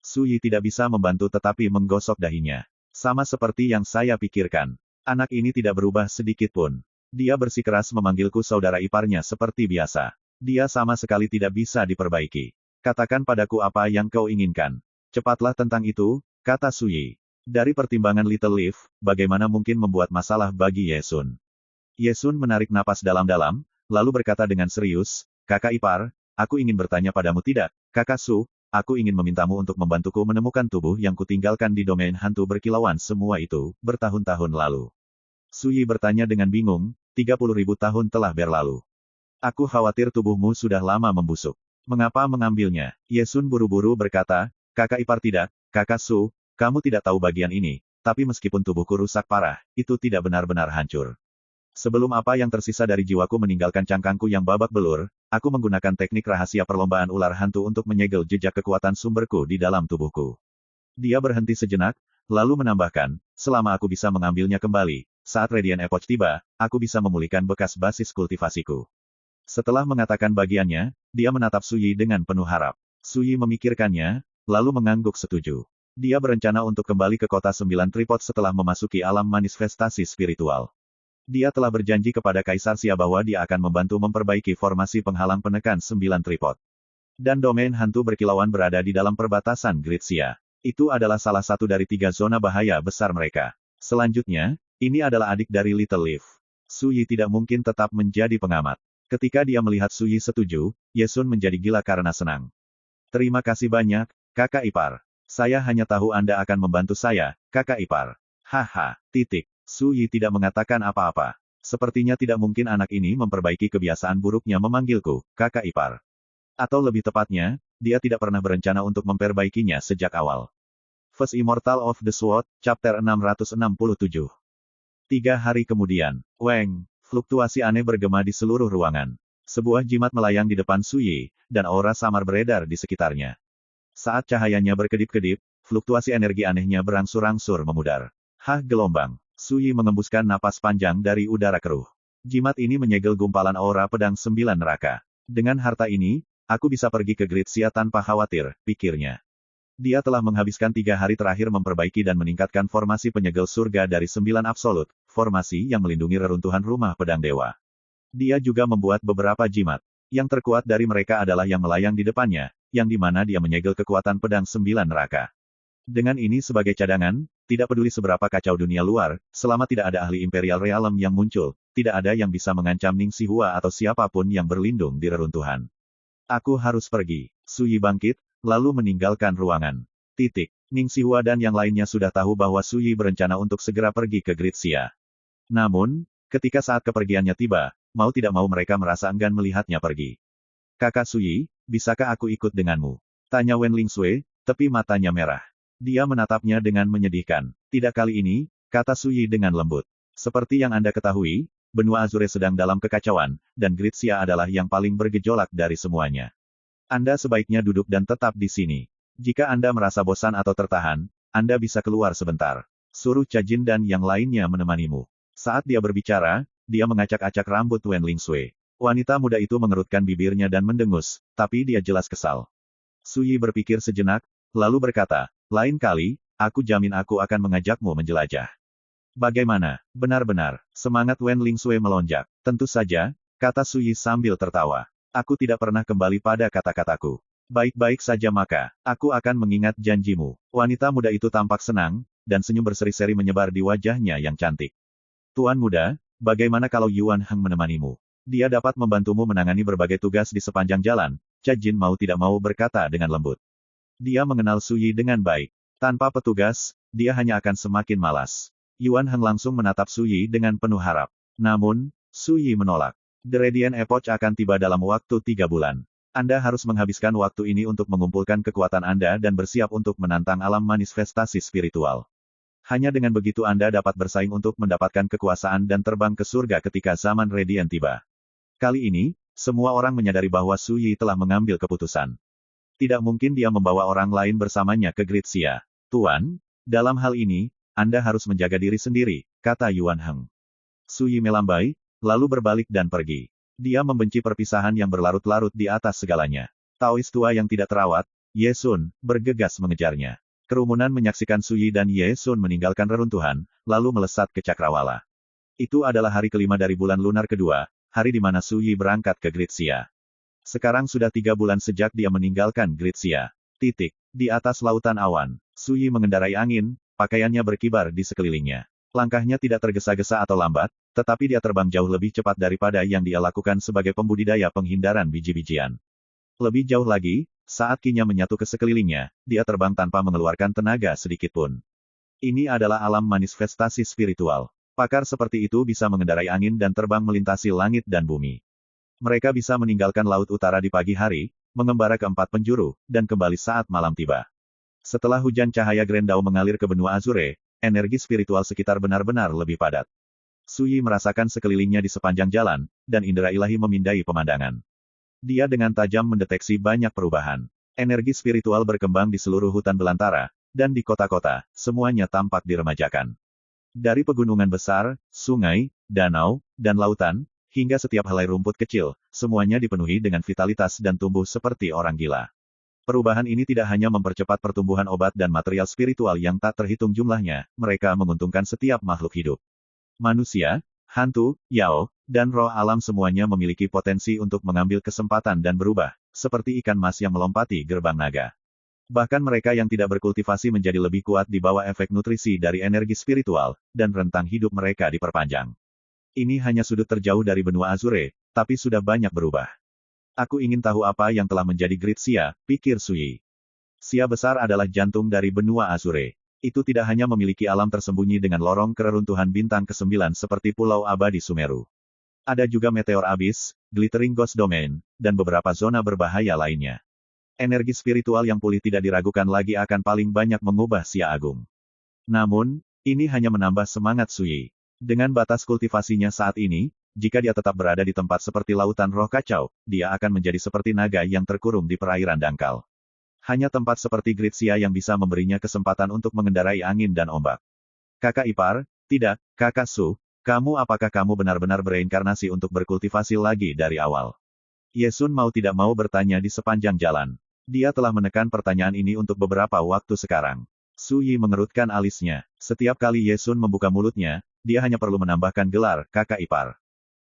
Su Yi tidak bisa membantu tetapi menggosok dahinya. Sama seperti yang saya pikirkan. Anak ini tidak berubah sedikit pun. Dia bersikeras memanggilku saudara iparnya seperti biasa. Dia sama sekali tidak bisa diperbaiki. Katakan padaku apa yang kau inginkan. Cepatlah tentang itu, kata Su Yi. Dari pertimbangan Little Leaf, bagaimana mungkin membuat masalah bagi Ye Sun? Ye Sun menarik napas dalam-dalam, lalu berkata dengan serius, kakak ipar, aku ingin bertanya padamu tidak, kakak Su, aku ingin memintamu untuk membantuku menemukan tubuh yang kutinggalkan di domain hantu berkilauan semua itu, bertahun-tahun lalu. Su Yi bertanya dengan bingung, 30.000 tahun telah berlalu. Aku khawatir tubuhmu sudah lama membusuk. Mengapa mengambilnya? Ye Sun buru-buru berkata, kakak ipar tidak, kakak Su, kamu tidak tahu bagian ini, tapi meskipun tubuhku rusak parah, itu tidak benar-benar hancur. Sebelum apa yang tersisa dari jiwaku meninggalkan cangkangku yang babak belur, aku menggunakan teknik rahasia perlombaan ular hantu untuk menyegel jejak kekuatan sumberku di dalam tubuhku. Dia berhenti sejenak, lalu menambahkan, selama aku bisa mengambilnya kembali, saat Radiant Epoch tiba, aku bisa memulihkan bekas basis kultivasiku. Setelah mengatakan bagiannya, dia menatap Su Yi dengan penuh harap. Su Yi memikirkannya, lalu mengangguk setuju. Dia berencana untuk kembali ke kota 9 Tripod setelah memasuki alam manifestasi spiritual. Dia telah berjanji kepada Kaisar Xia bahwa dia akan membantu memperbaiki formasi penghalang penekan 9 Tripod. Dan domain hantu berkilauan berada di dalam perbatasan Grid Xia. Itu adalah salah satu dari 3 zona bahaya besar mereka. Selanjutnya, ini adalah adik dari Little Leaf. Su Yi tidak mungkin tetap menjadi pengamat. Ketika dia melihat Su Yi setuju, Ye Sun menjadi gila karena senang. Terima kasih banyak, kakak ipar. Saya hanya tahu Anda akan membantu saya, kakak ipar. Haha, Su Yi tidak mengatakan apa-apa. Sepertinya tidak mungkin anak ini memperbaiki kebiasaan buruknya memanggilku, kakak ipar. Atau lebih tepatnya, dia tidak pernah berencana untuk memperbaikinya sejak awal. First Immortal of the Sword, Chapter 667. 3 hari kemudian, Weng, fluktuasi aneh bergema di seluruh ruangan. Sebuah jimat melayang di depan Suyi, dan aura samar beredar di sekitarnya. Saat cahayanya berkedip-kedip, fluktuasi energi anehnya berangsur-angsur memudar. Hah, gelombang. Suyi mengembuskan napas panjang dari udara keruh. Jimat ini menyegel gumpalan aura pedang 9 neraka. Dengan harta ini, aku bisa pergi ke Gritsia tanpa khawatir, pikirnya. Dia telah menghabiskan 3 hari terakhir memperbaiki dan meningkatkan formasi penyegel surga dari 9 absolut, formasi yang melindungi reruntuhan rumah pedang dewa. Dia juga membuat beberapa jimat. Yang terkuat dari mereka adalah yang melayang di depannya, yang di mana dia menyegel kekuatan pedang 9 neraka. Dengan ini sebagai cadangan, tidak peduli seberapa kacau dunia luar, selama tidak ada ahli Imperial Realm yang muncul, tidak ada yang bisa mengancam Ning Xihua atau siapapun yang berlindung di reruntuhan. Aku harus pergi. Suyi bangkit, lalu meninggalkan ruangan. Ning Xihua dan yang lainnya sudah tahu bahwa Suyi berencana untuk segera pergi ke Gritsia. Namun, ketika saat kepergiannya tiba, mau tidak mau mereka merasa enggan melihatnya pergi. Kakak Suyi, bisakah aku ikut denganmu? Tanya Wen Lingsui, tepi matanya merah. Dia menatapnya dengan menyedihkan. Tidak kali ini, kata Suyi dengan lembut. Seperti yang Anda ketahui, benua Azure sedang dalam kekacauan, dan Gritsia adalah yang paling bergejolak dari semuanya. Anda sebaiknya duduk dan tetap di sini. Jika Anda merasa bosan atau tertahan, Anda bisa keluar sebentar. Suruh Cajin dan yang lainnya menemanimu. Saat dia berbicara, dia mengacak-acak rambut Wen Lingsui. Wanita muda itu mengerutkan bibirnya dan mendengus, tapi dia jelas kesal. Suyi berpikir sejenak, lalu berkata, lain kali, aku jamin aku akan mengajakmu menjelajah. Bagaimana? Benar-benar. Semangat Wen Lingsui melonjak. Tentu saja, kata Suyi sambil tertawa. Aku tidak pernah kembali pada kata-kataku. Baik-baik saja maka, aku akan mengingat janjimu. Wanita muda itu tampak senang, dan senyum berseri-seri menyebar di wajahnya yang cantik. Tuan muda, bagaimana kalau Yuan Heng menemanimu? Dia dapat membantumu menangani berbagai tugas di sepanjang jalan, Cajin mau tidak mau berkata dengan lembut. Dia mengenal Suyi dengan baik. Tanpa petugas, dia hanya akan semakin malas. Yuan Heng langsung menatap Suyi dengan penuh harap. Namun, Suyi menolak. The Radiant Epoch akan tiba dalam waktu 3 bulan. Anda harus menghabiskan waktu ini untuk mengumpulkan kekuatan Anda dan bersiap untuk menantang alam manifestasi spiritual. Hanya dengan begitu Anda dapat bersaing untuk mendapatkan kekuasaan dan terbang ke surga ketika zaman Radiant tiba. Kali ini, semua orang menyadari bahwa Suyi telah mengambil keputusan. Tidak mungkin dia membawa orang lain bersamanya ke Gritsia. Tuan, dalam hal ini, Anda harus menjaga diri sendiri, kata Yuan Heng. Suyi melambai, lalu berbalik dan pergi. Dia membenci perpisahan yang berlarut-larut di atas segalanya. Taois tua yang tidak terawat, Ye Sun, bergegas mengejarnya. Kerumunan menyaksikan Suyi dan Ye Sun meninggalkan reruntuhan, lalu melesat ke Cakrawala. Itu adalah hari kelima dari bulan lunar kedua, hari di mana Suyi berangkat ke Gritsia. Sekarang sudah 3 bulan sejak dia meninggalkan Gritsia. Di atas lautan awan, Suyi mengendarai angin, pakaiannya berkibar di sekelilingnya. Langkahnya tidak tergesa-gesa atau lambat, tetapi dia terbang jauh lebih cepat daripada yang dia lakukan sebagai pembudidaya penghindaran biji-bijian. Lebih jauh lagi, saat kinya menyatu ke sekelilingnya, dia terbang tanpa mengeluarkan tenaga sedikitpun. Ini adalah alam manifestasi spiritual. Pakar seperti itu bisa mengendarai angin dan terbang melintasi langit dan bumi. Mereka bisa meninggalkan laut utara di pagi hari, mengembara ke 4 penjuru, dan kembali saat malam tiba. Setelah hujan cahaya Grendau mengalir ke benua Azure, energi spiritual sekitar benar-benar lebih padat. Suyi merasakan sekelilingnya di sepanjang jalan, dan indera ilahi memindai pemandangan. Dia dengan tajam mendeteksi banyak perubahan. Energi spiritual berkembang di seluruh hutan belantara, dan di kota-kota, semuanya tampak diremajakan. Dari pegunungan besar, sungai, danau, dan lautan, hingga setiap helai rumput kecil, semuanya dipenuhi dengan vitalitas dan tumbuh seperti orang gila. Perubahan ini tidak hanya mempercepat pertumbuhan obat dan material spiritual yang tak terhitung jumlahnya, mereka menguntungkan setiap makhluk hidup. Manusia, hantu, yao, dan roh alam semuanya memiliki potensi untuk mengambil kesempatan dan berubah, seperti ikan mas yang melompati gerbang naga. Bahkan mereka yang tidak berkultivasi menjadi lebih kuat di bawah efek nutrisi dari energi spiritual, dan rentang hidup mereka diperpanjang. Ini hanya sudut terjauh dari benua Azure, tapi sudah banyak berubah. Aku ingin tahu apa yang telah menjadi Gritsia, pikir Suyi. Sia besar adalah jantung dari benua Azure. Itu tidak hanya memiliki alam tersembunyi dengan lorong kereruntuhan bintang ke-9 seperti Pulau Abadi Sumeru. Ada juga meteor abis, glittering ghost domain, dan beberapa zona berbahaya lainnya. Energi spiritual yang pulih tidak diragukan lagi akan paling banyak mengubah Sia Agung. Namun, ini hanya menambah semangat Suyi. Dengan batas kultivasinya saat ini, jika dia tetap berada di tempat seperti lautan roh kacau, dia akan menjadi seperti naga yang terkurung di perairan dangkal. Hanya tempat seperti Gritsia yang bisa memberinya kesempatan untuk mengendarai angin dan ombak. Kakak ipar, tidak, kakak Su, apakah kamu benar-benar bereinkarnasi untuk berkultivasi lagi dari awal? Yesun mau tidak mau bertanya di sepanjang jalan. Dia telah menekan pertanyaan ini untuk beberapa waktu sekarang. Su Yi mengerutkan alisnya. Setiap kali Yesun membuka mulutnya, dia hanya perlu menambahkan gelar kakak ipar.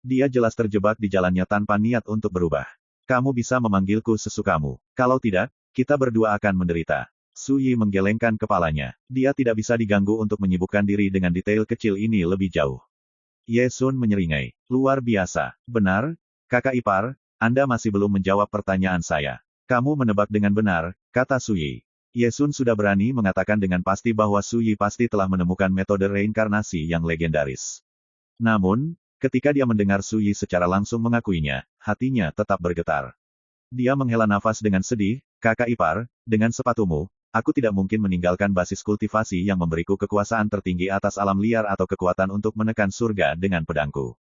Dia jelas terjebak di jalannya tanpa niat untuk berubah. Kamu bisa memanggilku sesukamu. Kalau tidak, kita berdua akan menderita. Su Yi menggelengkan kepalanya. Dia tidak bisa diganggu untuk menyibukkan diri dengan detail kecil ini lebih jauh. Yesun menyeringai. Luar biasa. Benar, kakak ipar, Anda masih belum menjawab pertanyaan saya. Kamu menebak dengan benar, kata Su Yi. Yesun sudah berani mengatakan dengan pasti bahwa Su Yi pasti telah menemukan metode reinkarnasi yang legendaris. Namun, ketika dia mendengar Su Yi secara langsung mengakuinya, hatinya tetap bergetar. Dia menghela nafas dengan sedih, kakak ipar, dengan sepatumu, aku tidak mungkin meninggalkan basis kultivasi yang memberiku kekuasaan tertinggi atas alam liar atau kekuatan untuk menekan surga dengan pedangku.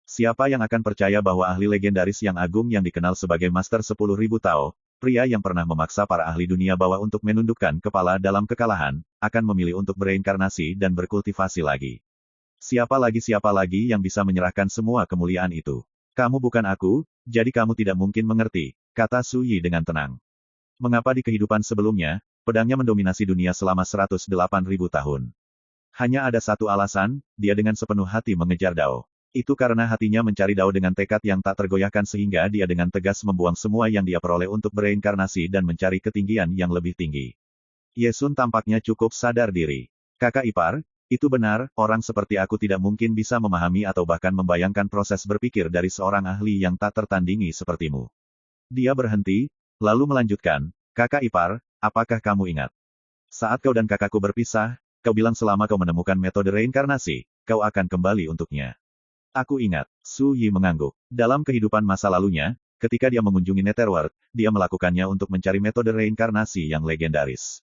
Siapa yang akan percaya bahwa ahli legendaris yang agung yang dikenal sebagai Master 10.000 Tao, pria yang pernah memaksa para ahli dunia bawah untuk menundukkan kepala dalam kekalahan, akan memilih untuk bereinkarnasi dan berkultivasi lagi. Siapa lagi yang bisa menyerahkan semua kemuliaan itu? Kamu bukan aku, jadi kamu tidak mungkin mengerti, kata Su Yi dengan tenang. Mengapa di kehidupan sebelumnya, pedangnya mendominasi dunia selama 108.000 tahun? Hanya ada satu alasan, dia dengan sepenuh hati mengejar Dao. Itu karena hatinya mencari Dao dengan tekad yang tak tergoyahkan sehingga dia dengan tegas membuang semua yang dia peroleh untuk bereinkarnasi dan mencari ketinggian yang lebih tinggi. Yesun tampaknya cukup sadar diri. Kakak ipar, itu benar, orang seperti aku tidak mungkin bisa memahami atau bahkan membayangkan proses berpikir dari seorang ahli yang tak tertandingi sepertimu. Dia berhenti, lalu melanjutkan, kakak ipar, apakah kamu ingat? Saat kau dan kakakku berpisah, kau bilang selama kau menemukan metode reinkarnasi, kau akan kembali untuknya. Aku ingat, Su Yi mengangguk. Dalam kehidupan masa lalunya, ketika dia mengunjungi Netherworld, dia melakukannya untuk mencari metode reinkarnasi yang legendaris.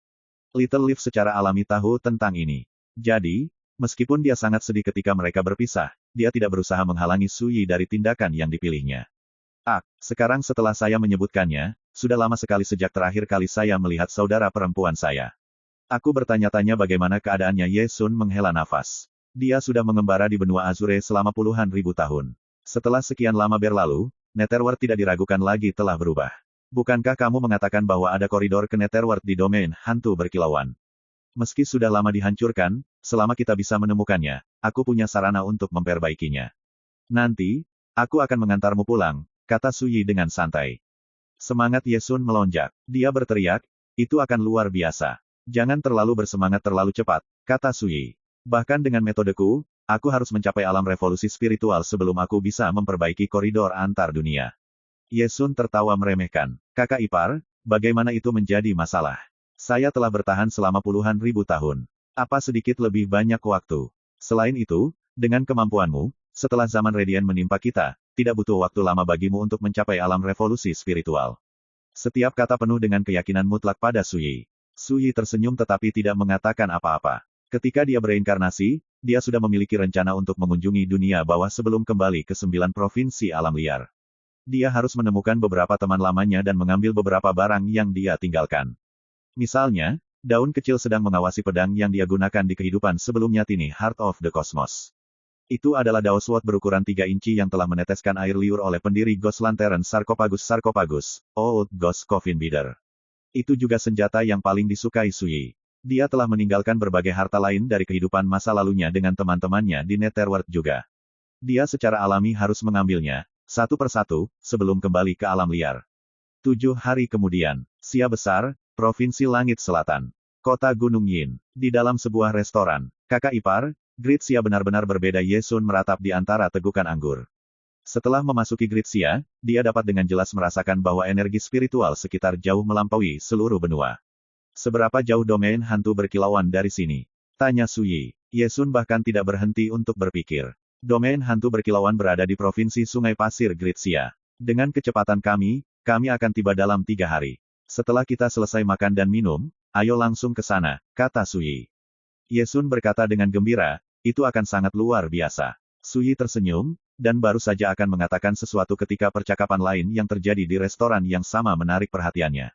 Little Leaf secara alami tahu tentang ini. Jadi, meskipun dia sangat sedih ketika mereka berpisah, dia tidak berusaha menghalangi Su Yi dari tindakan yang dipilihnya. Sekarang setelah saya menyebutkannya, sudah lama sekali sejak terakhir kali saya melihat saudara perempuan saya. Aku bertanya-tanya bagaimana keadaannya. Yesun menghela nafas. Dia sudah mengembara di benua Azure selama puluhan ribu tahun. Setelah sekian lama berlalu, Netherworld tidak diragukan lagi telah berubah. Bukankah kamu mengatakan bahwa ada koridor ke Netherworld di domain hantu berkilauan? Meski sudah lama dihancurkan, selama kita bisa menemukannya, aku punya sarana untuk memperbaikinya. Nanti, aku akan mengantarmu pulang, kata Su Yi dengan santai. Semangat Yesun melonjak. Dia berteriak, itu akan luar biasa. Jangan terlalu bersemangat terlalu cepat, kata Su Yi. Bahkan dengan metodeku, aku harus mencapai alam revolusi spiritual sebelum aku bisa memperbaiki koridor antar dunia. Yesun tertawa meremehkan. Kakak ipar, bagaimana itu menjadi masalah? Saya telah bertahan selama puluhan ribu tahun. Apa sedikit lebih banyak waktu? Selain itu, dengan kemampuanmu, setelah zaman radian menimpa kita, tidak butuh waktu lama bagimu untuk mencapai alam revolusi spiritual. Setiap kata penuh dengan keyakinan mutlak pada Su Yi. Su Yi tersenyum tetapi tidak mengatakan apa-apa. Ketika dia bereinkarnasi, dia sudah memiliki rencana untuk mengunjungi dunia bawah sebelum kembali ke 9 provinsi alam liar. Dia harus menemukan beberapa teman lamanya dan mengambil beberapa barang yang dia tinggalkan. Misalnya, daun kecil sedang mengawasi pedang yang dia gunakan di kehidupan sebelumnya Tiny Heart of the Cosmos. Itu adalah Dao Sword berukuran 3 inci yang telah meneteskan air liur oleh pendiri Ghost Lantern Sarcophagus, Old Ghost Coffin Beater. Itu juga senjata yang paling disukai Su Yi. Dia telah meninggalkan berbagai harta lain dari kehidupan masa lalunya dengan teman-temannya di Netherworld juga. Dia secara alami harus mengambilnya, satu persatu, sebelum kembali ke alam liar. 7 hari kemudian, Xia Besar, Provinsi Langit Selatan. Kota Gunung Yin. Di dalam sebuah restoran. Kakak ipar, Grid Xia benar-benar berbeda. Yesun meratap di antara tegukan anggur. Setelah memasuki Grid Xia, dia dapat dengan jelas merasakan bahwa energi spiritual sekitar jauh melampaui seluruh benua. Seberapa jauh domain hantu berkilauan dari sini? Tanya Su Yi. Yesun bahkan tidak berhenti untuk berpikir. Domain hantu berkilauan berada di Provinsi Sungai Pasir Grid Xia. Dengan kecepatan kami akan tiba dalam 3 hari. Setelah kita selesai makan dan minum, ayo langsung ke sana, kata Su Yi. Yesun berkata dengan gembira, itu akan sangat luar biasa. Suyi tersenyum, dan baru saja akan mengatakan sesuatu ketika percakapan lain yang terjadi di restoran yang sama menarik perhatiannya.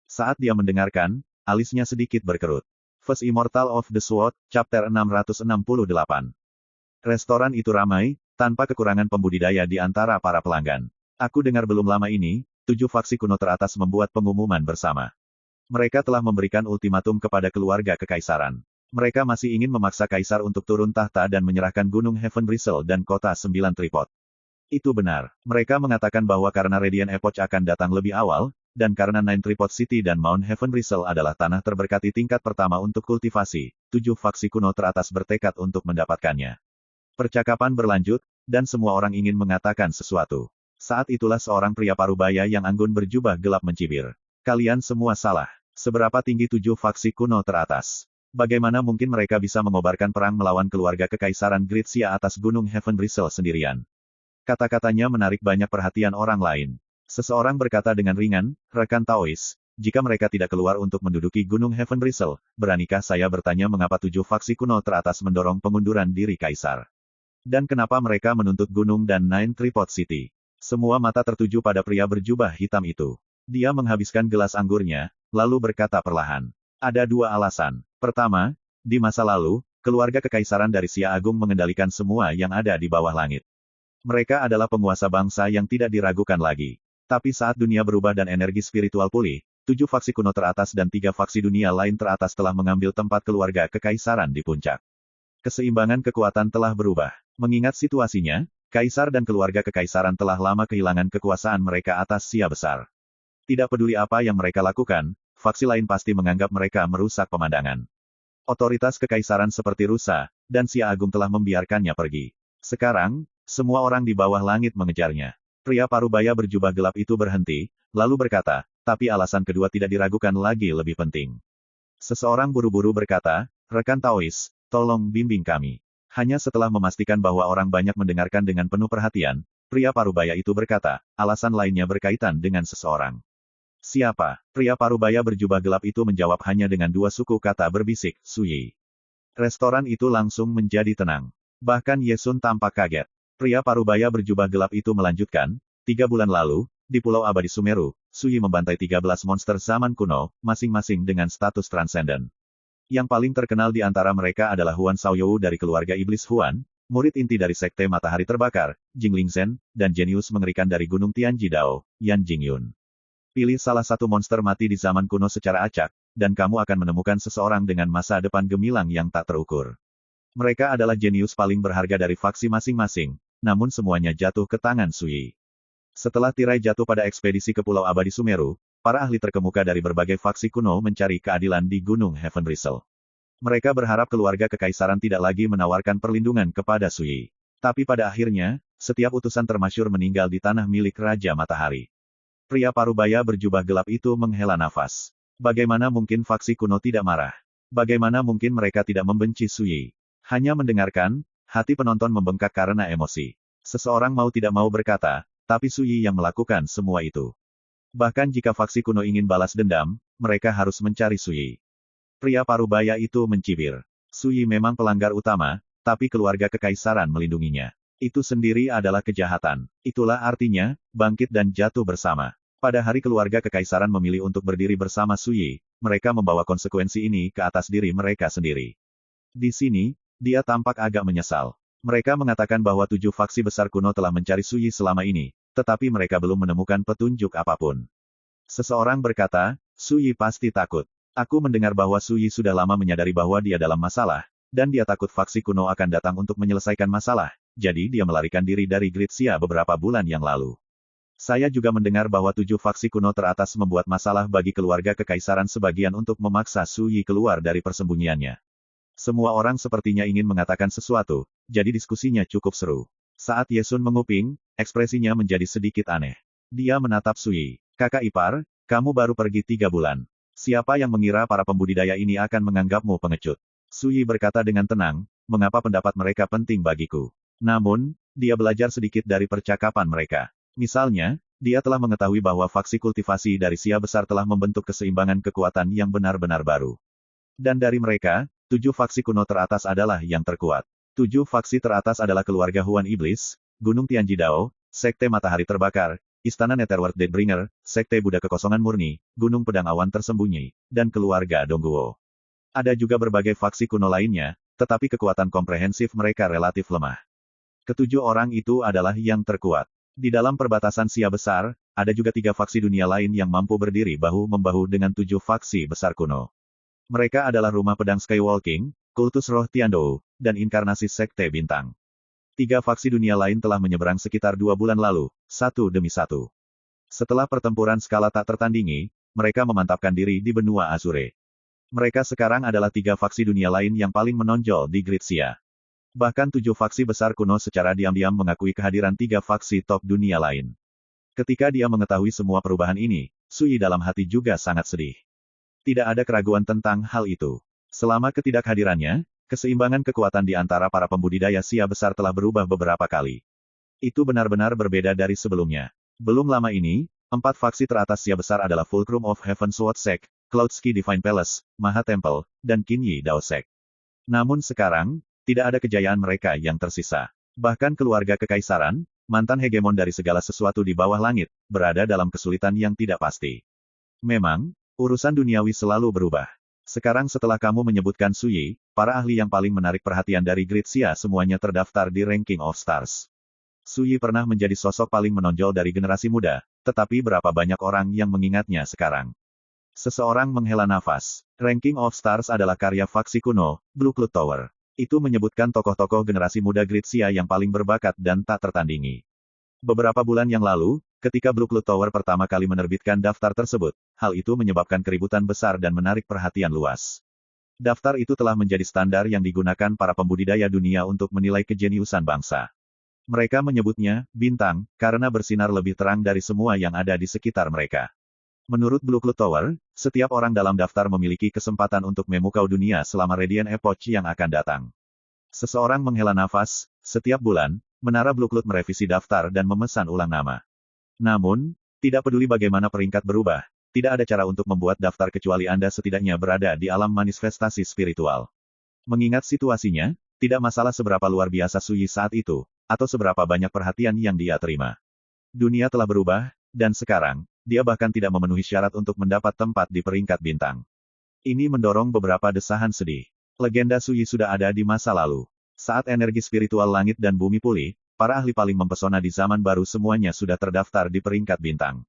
Saat dia mendengarkan, alisnya sedikit berkerut. First Immortal of the Sword, Chapter 668. Restoran itu ramai, tanpa kekurangan pembudidaya di antara para pelanggan. Aku dengar belum lama ini, 7 faksi kuno teratas membuat pengumuman bersama. Mereka telah memberikan ultimatum kepada keluarga kekaisaran. Mereka masih ingin memaksa kaisar untuk turun tahta dan menyerahkan Gunung Heaven Bristle dan kota 9 Tripod. Itu benar. Mereka mengatakan bahwa karena Radiant Epoch akan datang lebih awal, dan karena Nine Tripod City dan Mount Heaven Bristle adalah tanah terberkati tingkat pertama untuk kultivasi, 7 faksi kuno teratas bertekad untuk mendapatkannya. Percakapan berlanjut, dan semua orang ingin mengatakan sesuatu. Saat itulah seorang pria parubaya yang anggun berjubah gelap mencibir. Kalian semua salah. Seberapa tinggi 7 faksi kuno teratas? Bagaimana mungkin mereka bisa mengobarkan perang melawan keluarga kekaisaran Gritsia atas Gunung Heaven Bristle sendirian? Kata-katanya menarik banyak perhatian orang lain. Seseorang berkata dengan ringan, rekan Taois, jika mereka tidak keluar untuk menduduki Gunung Heaven Bristle, beranikah saya bertanya mengapa 7 faksi kuno teratas mendorong pengunduran diri kaisar? Dan kenapa mereka menuntut gunung dan Nine Tripod City? Semua mata tertuju pada pria berjubah hitam itu. Dia menghabiskan gelas anggurnya, lalu berkata perlahan. Ada 2 alasan. Pertama, di masa lalu, keluarga kekaisaran dari Xia Agung mengendalikan semua yang ada di bawah langit. Mereka adalah penguasa bangsa yang tidak diragukan lagi. Tapi saat dunia berubah dan energi spiritual pulih, 7 faksi kuno teratas dan 3 faksi dunia lain teratas telah mengambil tempat keluarga kekaisaran di puncak. Keseimbangan kekuatan telah berubah. Mengingat situasinya, kaisar dan keluarga kekaisaran telah lama kehilangan kekuasaan mereka atas Xia besar. Tidak peduli apa yang mereka lakukan, faksi lain pasti menganggap mereka merusak pemandangan. Otoritas kekaisaran seperti Rusa, dan Xia Agung telah membiarkannya pergi. Sekarang, semua orang di bawah langit mengejarnya. Pria parubaya berjubah gelap itu berhenti, lalu berkata, tapi alasan kedua tidak diragukan lagi lebih penting. Seseorang buru-buru berkata, rekan Taois, tolong bimbing kami. Hanya setelah memastikan bahwa orang banyak mendengarkan dengan penuh perhatian, pria parubaya itu berkata, alasan lainnya berkaitan dengan seseorang. Siapa? Pria parubaya berjubah gelap itu menjawab hanya dengan 2 suku kata berbisik, Suyi. Restoran itu langsung menjadi tenang. Bahkan Yesun tampak kaget. Pria parubaya berjubah gelap itu melanjutkan, 3 bulan lalu, di Pulau Abadi Sumeru, Suyi membantai 13 monster zaman kuno, masing-masing dengan status transenden. Yang paling terkenal di antara mereka adalah Huan Shaoyou dari keluarga Iblis Huan, murid inti dari Sekte Matahari Terbakar, Jingling Zhen, dan jenius mengerikan dari Gunung Tianji Dao, Yan Jingyun. Pilih salah satu monster mati di zaman kuno secara acak, dan kamu akan menemukan seseorang dengan masa depan gemilang yang tak terukur. Mereka adalah jenius paling berharga dari faksi masing-masing, namun semuanya jatuh ke tangan Suyi. Setelah tirai jatuh pada ekspedisi ke Pulau Abadi Sumeru, para ahli terkemuka dari berbagai faksi kuno mencari keadilan di Gunung Heaven Bristle. Mereka berharap keluarga kekaisaran tidak lagi menawarkan perlindungan kepada Suyi. Tapi pada akhirnya, setiap utusan termasyur meninggal di tanah milik Raja Matahari. Pria parubaya berjubah gelap itu menghela nafas. Bagaimana mungkin faksi kuno tidak marah? Bagaimana mungkin mereka tidak membenci Suyi? Hanya mendengarkan, hati penonton membengkak karena emosi. Seseorang mau tidak mau berkata, tapi Suyi yang melakukan semua itu. Bahkan jika faksi kuno ingin balas dendam, mereka harus mencari Suyi. Pria parubaya itu mencibir. Suyi memang pelanggar utama, tapi keluarga kekaisaran melindunginya. Itu sendiri adalah kejahatan. Itulah artinya, bangkit dan jatuh bersama. Pada hari keluarga kekaisaran memilih untuk berdiri bersama Suyi, mereka membawa konsekuensi ini ke atas diri mereka sendiri. Di sini, dia tampak agak menyesal. Mereka mengatakan bahwa 7 faksi besar kuno telah mencari Suyi selama ini, tetapi mereka belum menemukan petunjuk apapun. Seseorang berkata, Suyi pasti takut. Aku mendengar bahwa Suyi sudah lama menyadari bahwa dia dalam masalah, dan dia takut faksi kuno akan datang untuk menyelesaikan masalah, jadi dia melarikan diri dari Gritsia beberapa bulan yang lalu. Saya juga mendengar bahwa 7 faksi kuno teratas membuat masalah bagi keluarga kekaisaran sebagian untuk memaksa Suyi keluar dari persembunyiannya. Semua orang sepertinya ingin mengatakan sesuatu, jadi diskusinya cukup seru. Saat Yesun menguping, ekspresinya menjadi sedikit aneh. Dia menatap Suyi. Kakak ipar, kamu baru pergi 3 bulan. Siapa yang mengira para pembudidaya ini akan menganggapmu pengecut? Suyi berkata dengan tenang, mengapa pendapat mereka penting bagiku? Namun, dia belajar sedikit dari percakapan mereka. Misalnya, dia telah mengetahui bahwa faksi kultivasi dari Xia besar telah membentuk keseimbangan kekuatan yang benar-benar baru. Dan dari mereka, 7 faksi kuno teratas adalah yang terkuat. 7 faksi teratas adalah keluarga Huan Iblis, Gunung Tianjidao, Sekte Matahari Terbakar, Istana Netherworld Deathbringer, Sekte Buddha Kekosongan Murni, Gunung Pedang Awan Tersembunyi, dan keluarga Dongguo. Ada juga berbagai faksi kuno lainnya, tetapi kekuatan komprehensif mereka relatif lemah. Ketujuh orang itu adalah yang terkuat. Di dalam perbatasan Sia Besar, ada juga 3 faksi dunia lain yang mampu berdiri bahu-membahu dengan 7 faksi besar kuno. Mereka adalah Rumah Pedang Skywalking, Kultus Roh Tiandou, dan Inkarnasi Sekte Bintang. 3 faksi dunia lain telah menyeberang sekitar 2 bulan lalu, satu demi satu. Setelah pertempuran skala tak tertandingi, mereka memantapkan diri di benua Azure. Mereka sekarang adalah 3 faksi dunia lain yang paling menonjol di Grid Sia. Bahkan 7 faksi besar kuno secara diam-diam mengakui kehadiran 3 faksi top dunia lain. Ketika dia mengetahui semua perubahan ini, Sui dalam hati juga sangat sedih. Tidak ada keraguan tentang hal itu. Selama ketidakhadirannya, keseimbangan kekuatan di antara para pembudidaya Sia Besar telah berubah beberapa kali. Itu benar-benar berbeda dari sebelumnya. Belum lama ini, 4 faksi teratas Sia Besar adalah Fulcrum of Heaven Sword Sect, Cloudski Divine Palace, Maha Temple, dan Qinyi Dao Sect. Namun sekarang, tidak ada kejayaan mereka yang tersisa. Bahkan keluarga kekaisaran, mantan hegemon dari segala sesuatu di bawah langit, berada dalam kesulitan yang tidak pasti. Memang, urusan duniawi selalu berubah. Sekarang setelah kamu menyebutkan Sui, para ahli yang paling menarik perhatian dari Grid Sia semuanya terdaftar di Ranking of Stars. Sui pernah menjadi sosok paling menonjol dari generasi muda, tetapi berapa banyak orang yang mengingatnya sekarang? Seseorang menghela nafas. Ranking of Stars adalah karya faksi kuno, Blue Cloud Tower. Itu menyebutkan tokoh-tokoh generasi muda Grid Sia yang paling berbakat dan tak tertandingi. Beberapa bulan yang lalu, ketika Blue Cloud Tower pertama kali menerbitkan daftar tersebut, hal itu menyebabkan keributan besar dan menarik perhatian luas. Daftar itu telah menjadi standar yang digunakan para pembudidaya dunia untuk menilai kejeniusan bangsa. Mereka menyebutnya bintang karena bersinar lebih terang dari semua yang ada di sekitar mereka. Menurut Blue Cloud Tower, setiap orang dalam daftar memiliki kesempatan untuk memukau dunia selama Radiant Epoch yang akan datang. Seseorang menghela nafas, setiap bulan, Menara Blue Cloud merevisi daftar dan memesan ulang nama. Namun, tidak peduli bagaimana peringkat berubah, tidak ada cara untuk membuat daftar kecuali Anda setidaknya berada di alam manifestasi spiritual. Mengingat situasinya, tidak masalah seberapa luar biasa Sui saat itu, atau seberapa banyak perhatian yang dia terima. Dunia telah berubah, dan sekarang, dia bahkan tidak memenuhi syarat untuk mendapat tempat di peringkat bintang. Ini mendorong beberapa desahan sedih. Legenda Sui sudah ada di masa lalu. Saat energi spiritual langit dan bumi pulih, para ahli paling mempesona di zaman baru semuanya sudah terdaftar di peringkat bintang.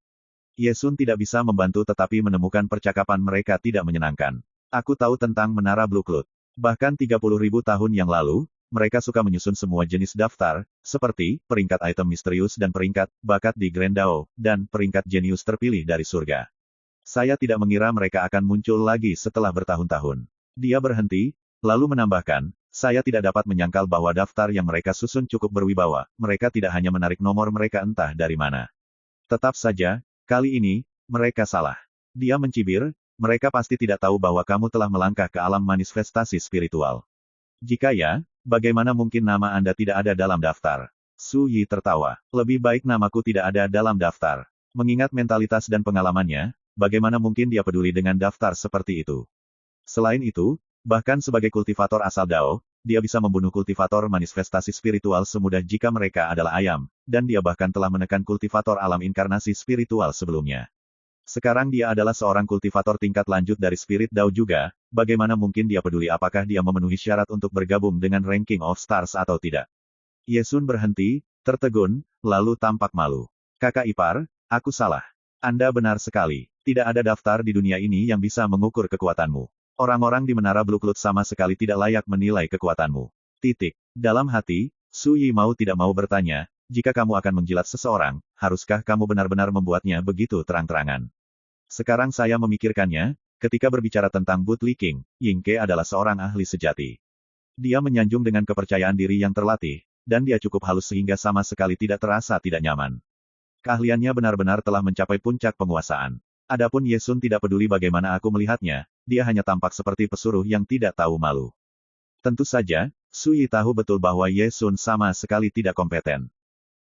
Yesun tidak bisa membantu tetapi menemukan percakapan mereka tidak menyenangkan. Aku tahu tentang Menara Blue Cloud. Bahkan 30.000 tahun yang lalu, mereka suka menyusun semua jenis daftar, seperti peringkat item misterius dan peringkat bakat di Grand Dao, dan peringkat jenius terpilih dari surga. Saya tidak mengira mereka akan muncul lagi setelah bertahun-tahun. Dia berhenti, lalu menambahkan, saya tidak dapat menyangkal bahwa daftar yang mereka susun cukup berwibawa, mereka tidak hanya menarik nomor mereka entah dari mana. Tetap saja, kali ini, mereka salah. Dia mencibir, mereka pasti tidak tahu bahwa kamu telah melangkah ke alam manifestasi spiritual. Jika ya, bagaimana mungkin nama Anda tidak ada dalam daftar? Su Yi tertawa. Lebih baik namaku tidak ada dalam daftar. Mengingat mentalitas dan pengalamannya, bagaimana mungkin dia peduli dengan daftar seperti itu? Selain itu, bahkan sebagai kultivator asal Dao, dia bisa membunuh kultivator manifestasi spiritual semudah jika mereka adalah ayam, dan dia bahkan telah menekan kultivator alam inkarnasi spiritual sebelumnya. Sekarang dia adalah seorang kultivator tingkat lanjut dari Spirit Dao juga, bagaimana mungkin dia peduli apakah dia memenuhi syarat untuk bergabung dengan Ranking of Stars atau tidak? Yesun berhenti, tertegun, lalu tampak malu. Kakak ipar, aku salah. Anda benar sekali. Tidak ada daftar di dunia ini yang bisa mengukur kekuatanmu. Orang-orang di Menara Blue Cloud sama sekali tidak layak menilai kekuatanmu. Titik. Dalam hati, Su Yi mau tidak mau bertanya, jika kamu akan menjilat seseorang, haruskah kamu benar-benar membuatnya begitu terang-terangan? Sekarang saya memikirkannya, ketika berbicara tentang Bud Li King, Ying Ke adalah seorang ahli sejati. Dia menyanjung dengan kepercayaan diri yang terlatih, dan dia cukup halus sehingga sama sekali tidak terasa tidak nyaman. Keahliannya benar-benar telah mencapai puncak penguasaan. Adapun Yesun tidak peduli bagaimana aku melihatnya, dia hanya tampak seperti pesuruh yang tidak tahu malu. Tentu saja, Su Yi tahu betul bahwa Yesun sama sekali tidak kompeten.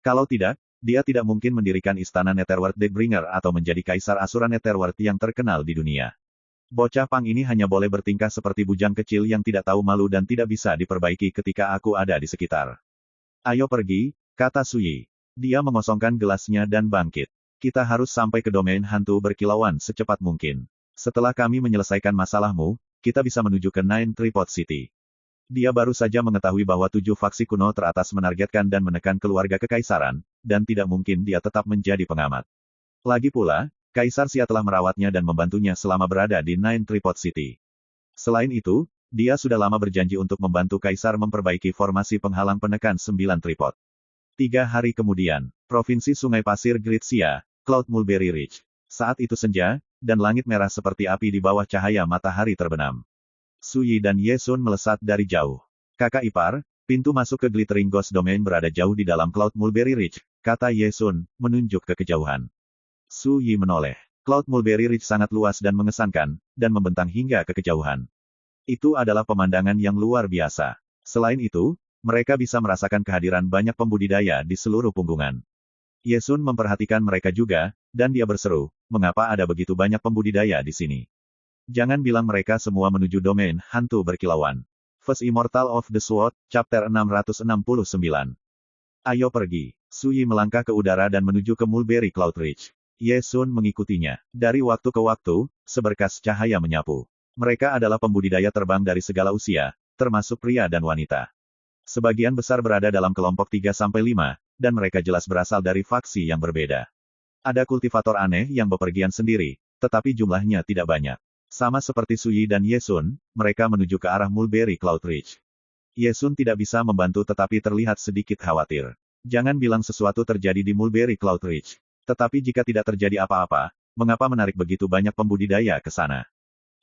Kalau tidak, dia tidak mungkin mendirikan istana Netherworld Deathbringer atau menjadi kaisar Asura Netherworld yang terkenal di dunia. Bocah Pang ini hanya boleh bertingkah seperti bujang kecil yang tidak tahu malu dan tidak bisa diperbaiki ketika aku ada di sekitar. Ayo pergi, kata Suyi. Dia mengosongkan gelasnya dan bangkit. Kita harus sampai ke domain hantu berkilauan secepat mungkin. Setelah kami menyelesaikan masalahmu, kita bisa menuju ke Nine Tripod City. Dia baru saja mengetahui bahwa 7 faksi kuno teratas menargetkan dan menekan keluarga kekaisaran, dan tidak mungkin dia tetap menjadi pengamat. Lagi pula, Kaisar Xia telah merawatnya dan membantunya selama berada di Nine Tripod City. Selain itu, dia sudah lama berjanji untuk membantu Kaisar memperbaiki formasi penghalang penekan 9 tripod. 3 hari kemudian, Provinsi Sungai Pasir Great Xia, Cloud Mulberry Ridge. Saat itu senja, dan langit merah seperti api di bawah cahaya matahari terbenam. Suyi dan Ye Sun melesat dari jauh. Kakak ipar, pintu masuk ke Glittering Ghost Domain berada jauh di dalam Cloud Mulberry Ridge, kata Ye Sun, menunjuk ke kejauhan. Suyi menoleh. Cloud Mulberry Ridge sangat luas dan mengesankan, dan membentang hingga ke kejauhan. Itu adalah pemandangan yang luar biasa. Selain itu, mereka bisa merasakan kehadiran banyak pembudidaya di seluruh punggungan. Ye Sun memperhatikan mereka juga, dan dia berseru, mengapa ada begitu banyak pembudidaya di sini? Jangan bilang mereka semua menuju domain hantu berkilauan. First Immortal of the Sword, Chapter 669. Ayo pergi. Suyi melangkah ke udara dan menuju ke Mulberry Cloud Ridge. Ye Sun mengikutinya. Dari waktu ke waktu, seberkas cahaya menyapu. Mereka adalah pembudidaya terbang dari segala usia, termasuk pria dan wanita. Sebagian besar berada dalam kelompok 3-5, dan mereka jelas berasal dari faksi yang berbeda. Ada kultivator aneh yang bepergian sendiri, tetapi jumlahnya tidak banyak. Sama seperti Suyi dan Ye Sun, mereka menuju ke arah Mulberry Cloud Ridge. Ye Sun tidak bisa membantu tetapi terlihat sedikit khawatir. Jangan bilang sesuatu terjadi di Mulberry Cloud Ridge. Tetapi jika tidak terjadi apa-apa, mengapa menarik begitu banyak pembudidaya ke sana?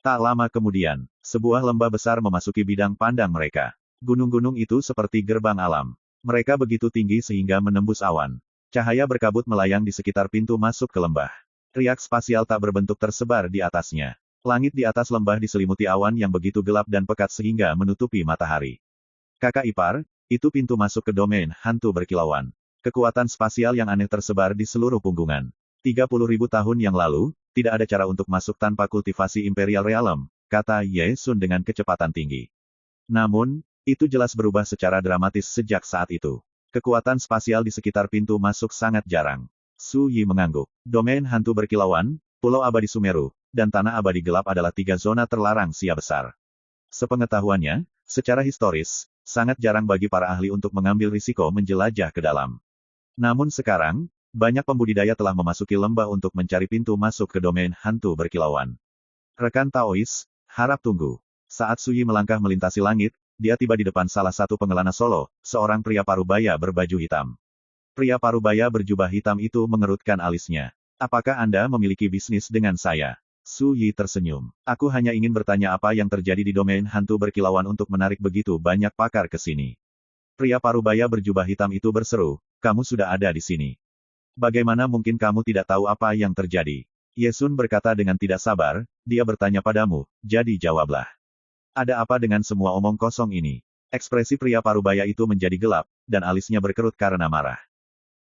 Tak lama kemudian, sebuah lembah besar memasuki bidang pandang mereka. Gunung-gunung itu seperti gerbang alam. Mereka begitu tinggi sehingga menembus awan. Cahaya berkabut melayang di sekitar pintu masuk ke lembah. Riak spasial tak berbentuk tersebar di atasnya. Langit di atas lembah diselimuti awan yang begitu gelap dan pekat sehingga menutupi matahari. Kakak ipar, itu pintu masuk ke domain hantu berkilauan. Kekuatan spasial yang aneh tersebar di seluruh punggungan. 30.000 tahun yang lalu, tidak ada cara untuk masuk tanpa kultivasi Imperial Realm, kata Ye Sun dengan kecepatan tinggi. Namun, itu jelas berubah secara dramatis sejak saat itu. Kekuatan spasial di sekitar pintu masuk sangat jarang. Su Yi mengangguk. Domain hantu berkilauan, Pulau Abadi Sumeru, dan Tanah Abadi Gelap adalah 3 zona terlarang Xia besar. Sepengetahuannya, secara historis, sangat jarang bagi para ahli untuk mengambil risiko menjelajah ke dalam. Namun sekarang, banyak pembudidaya telah memasuki lembah untuk mencari pintu masuk ke domain hantu berkilauan. Rekan Taois, harap tunggu. Saat Suyi melangkah melintasi langit, dia tiba di depan salah satu pengelana Solo, seorang pria parubaya berbaju hitam. Pria parubaya berjubah hitam itu mengerutkan alisnya. Apakah Anda memiliki bisnis dengan saya? Suyi tersenyum. Aku hanya ingin bertanya apa yang terjadi di domain hantu berkilauan untuk menarik begitu banyak pakar ke sini. Pria parubaya berjubah hitam itu berseru, kamu sudah ada di sini. Bagaimana mungkin kamu tidak tahu apa yang terjadi? Ye Sun berkata dengan tidak sabar, dia bertanya padamu, jadi jawablah. Ada apa dengan semua omong kosong ini? Ekspresi pria parubaya itu menjadi gelap, dan alisnya berkerut karena marah.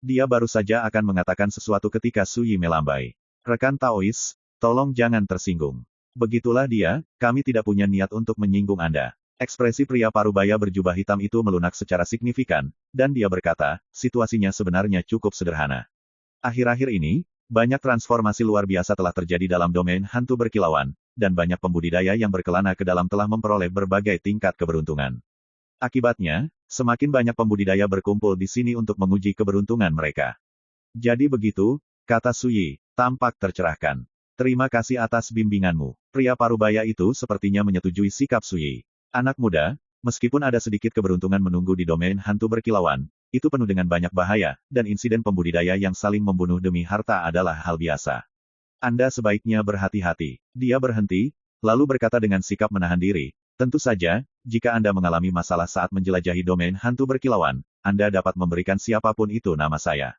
Dia baru saja akan mengatakan sesuatu ketika Suyi melambai. Rekan Taois, tolong jangan tersinggung. Begitulah dia, kami tidak punya niat untuk menyinggung Anda. Ekspresi pria parubaya berjubah hitam itu melunak secara signifikan, dan dia berkata, situasinya sebenarnya cukup sederhana. Akhir-akhir ini, banyak transformasi luar biasa telah terjadi dalam domain hantu berkilauan, dan banyak pembudidaya yang berkelana ke dalam telah memperoleh berbagai tingkat keberuntungan. Akibatnya, semakin banyak pembudidaya berkumpul di sini untuk menguji keberuntungan mereka. Jadi begitu, kata Suyi, tampak tercerahkan. Terima kasih atas bimbinganmu. Pria parubaya itu sepertinya menyetujui sikap Suyi. Anak muda, meskipun ada sedikit keberuntungan menunggu di domain hantu berkilauan, itu penuh dengan banyak bahaya, dan insiden pembudidaya yang saling membunuh demi harta adalah hal biasa. Anda sebaiknya berhati-hati. Dia berhenti, lalu berkata dengan sikap menahan diri, tentu saja, jika Anda mengalami masalah saat menjelajahi domain hantu berkilauan, Anda dapat memberikan siapapun itu nama saya.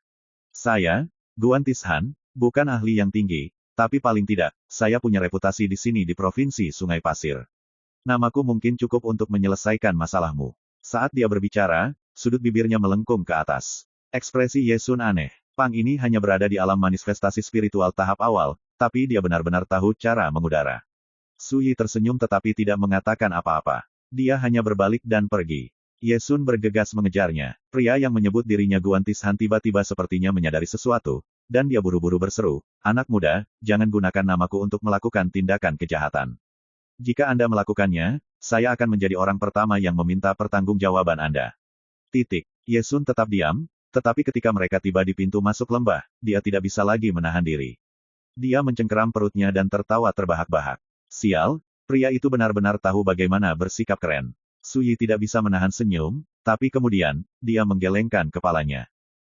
Saya, Guan Tishan, bukan ahli yang tinggi, tapi paling tidak, saya punya reputasi di sini di Provinsi Sungai Pasir. Namaku mungkin cukup untuk menyelesaikan masalahmu. Saat dia berbicara, sudut bibirnya melengkung ke atas. Ekspresi Ye Sun aneh. Pang ini hanya berada di alam manifestasi spiritual tahap awal, tapi dia benar-benar tahu cara mengudara. Su Yi tersenyum tetapi tidak mengatakan apa-apa. Dia hanya berbalik dan pergi. Ye Sun bergegas mengejarnya. Pria yang menyebut dirinya Guan Tishan tiba-tiba sepertinya menyadari sesuatu, dan dia buru-buru berseru, "Anak muda, jangan gunakan namaku untuk melakukan tindakan kejahatan. Jika Anda melakukannya, saya akan menjadi orang pertama yang meminta pertanggungjawaban Anda." Titik. Ye Sun tetap diam, tetapi ketika mereka tiba di pintu masuk lembah, dia tidak bisa lagi menahan diri. Dia mencengkeram perutnya dan tertawa terbahak-bahak. Sial, pria itu benar-benar tahu bagaimana bersikap keren. Su Yi tidak bisa menahan senyum, tapi kemudian, dia menggelengkan kepalanya.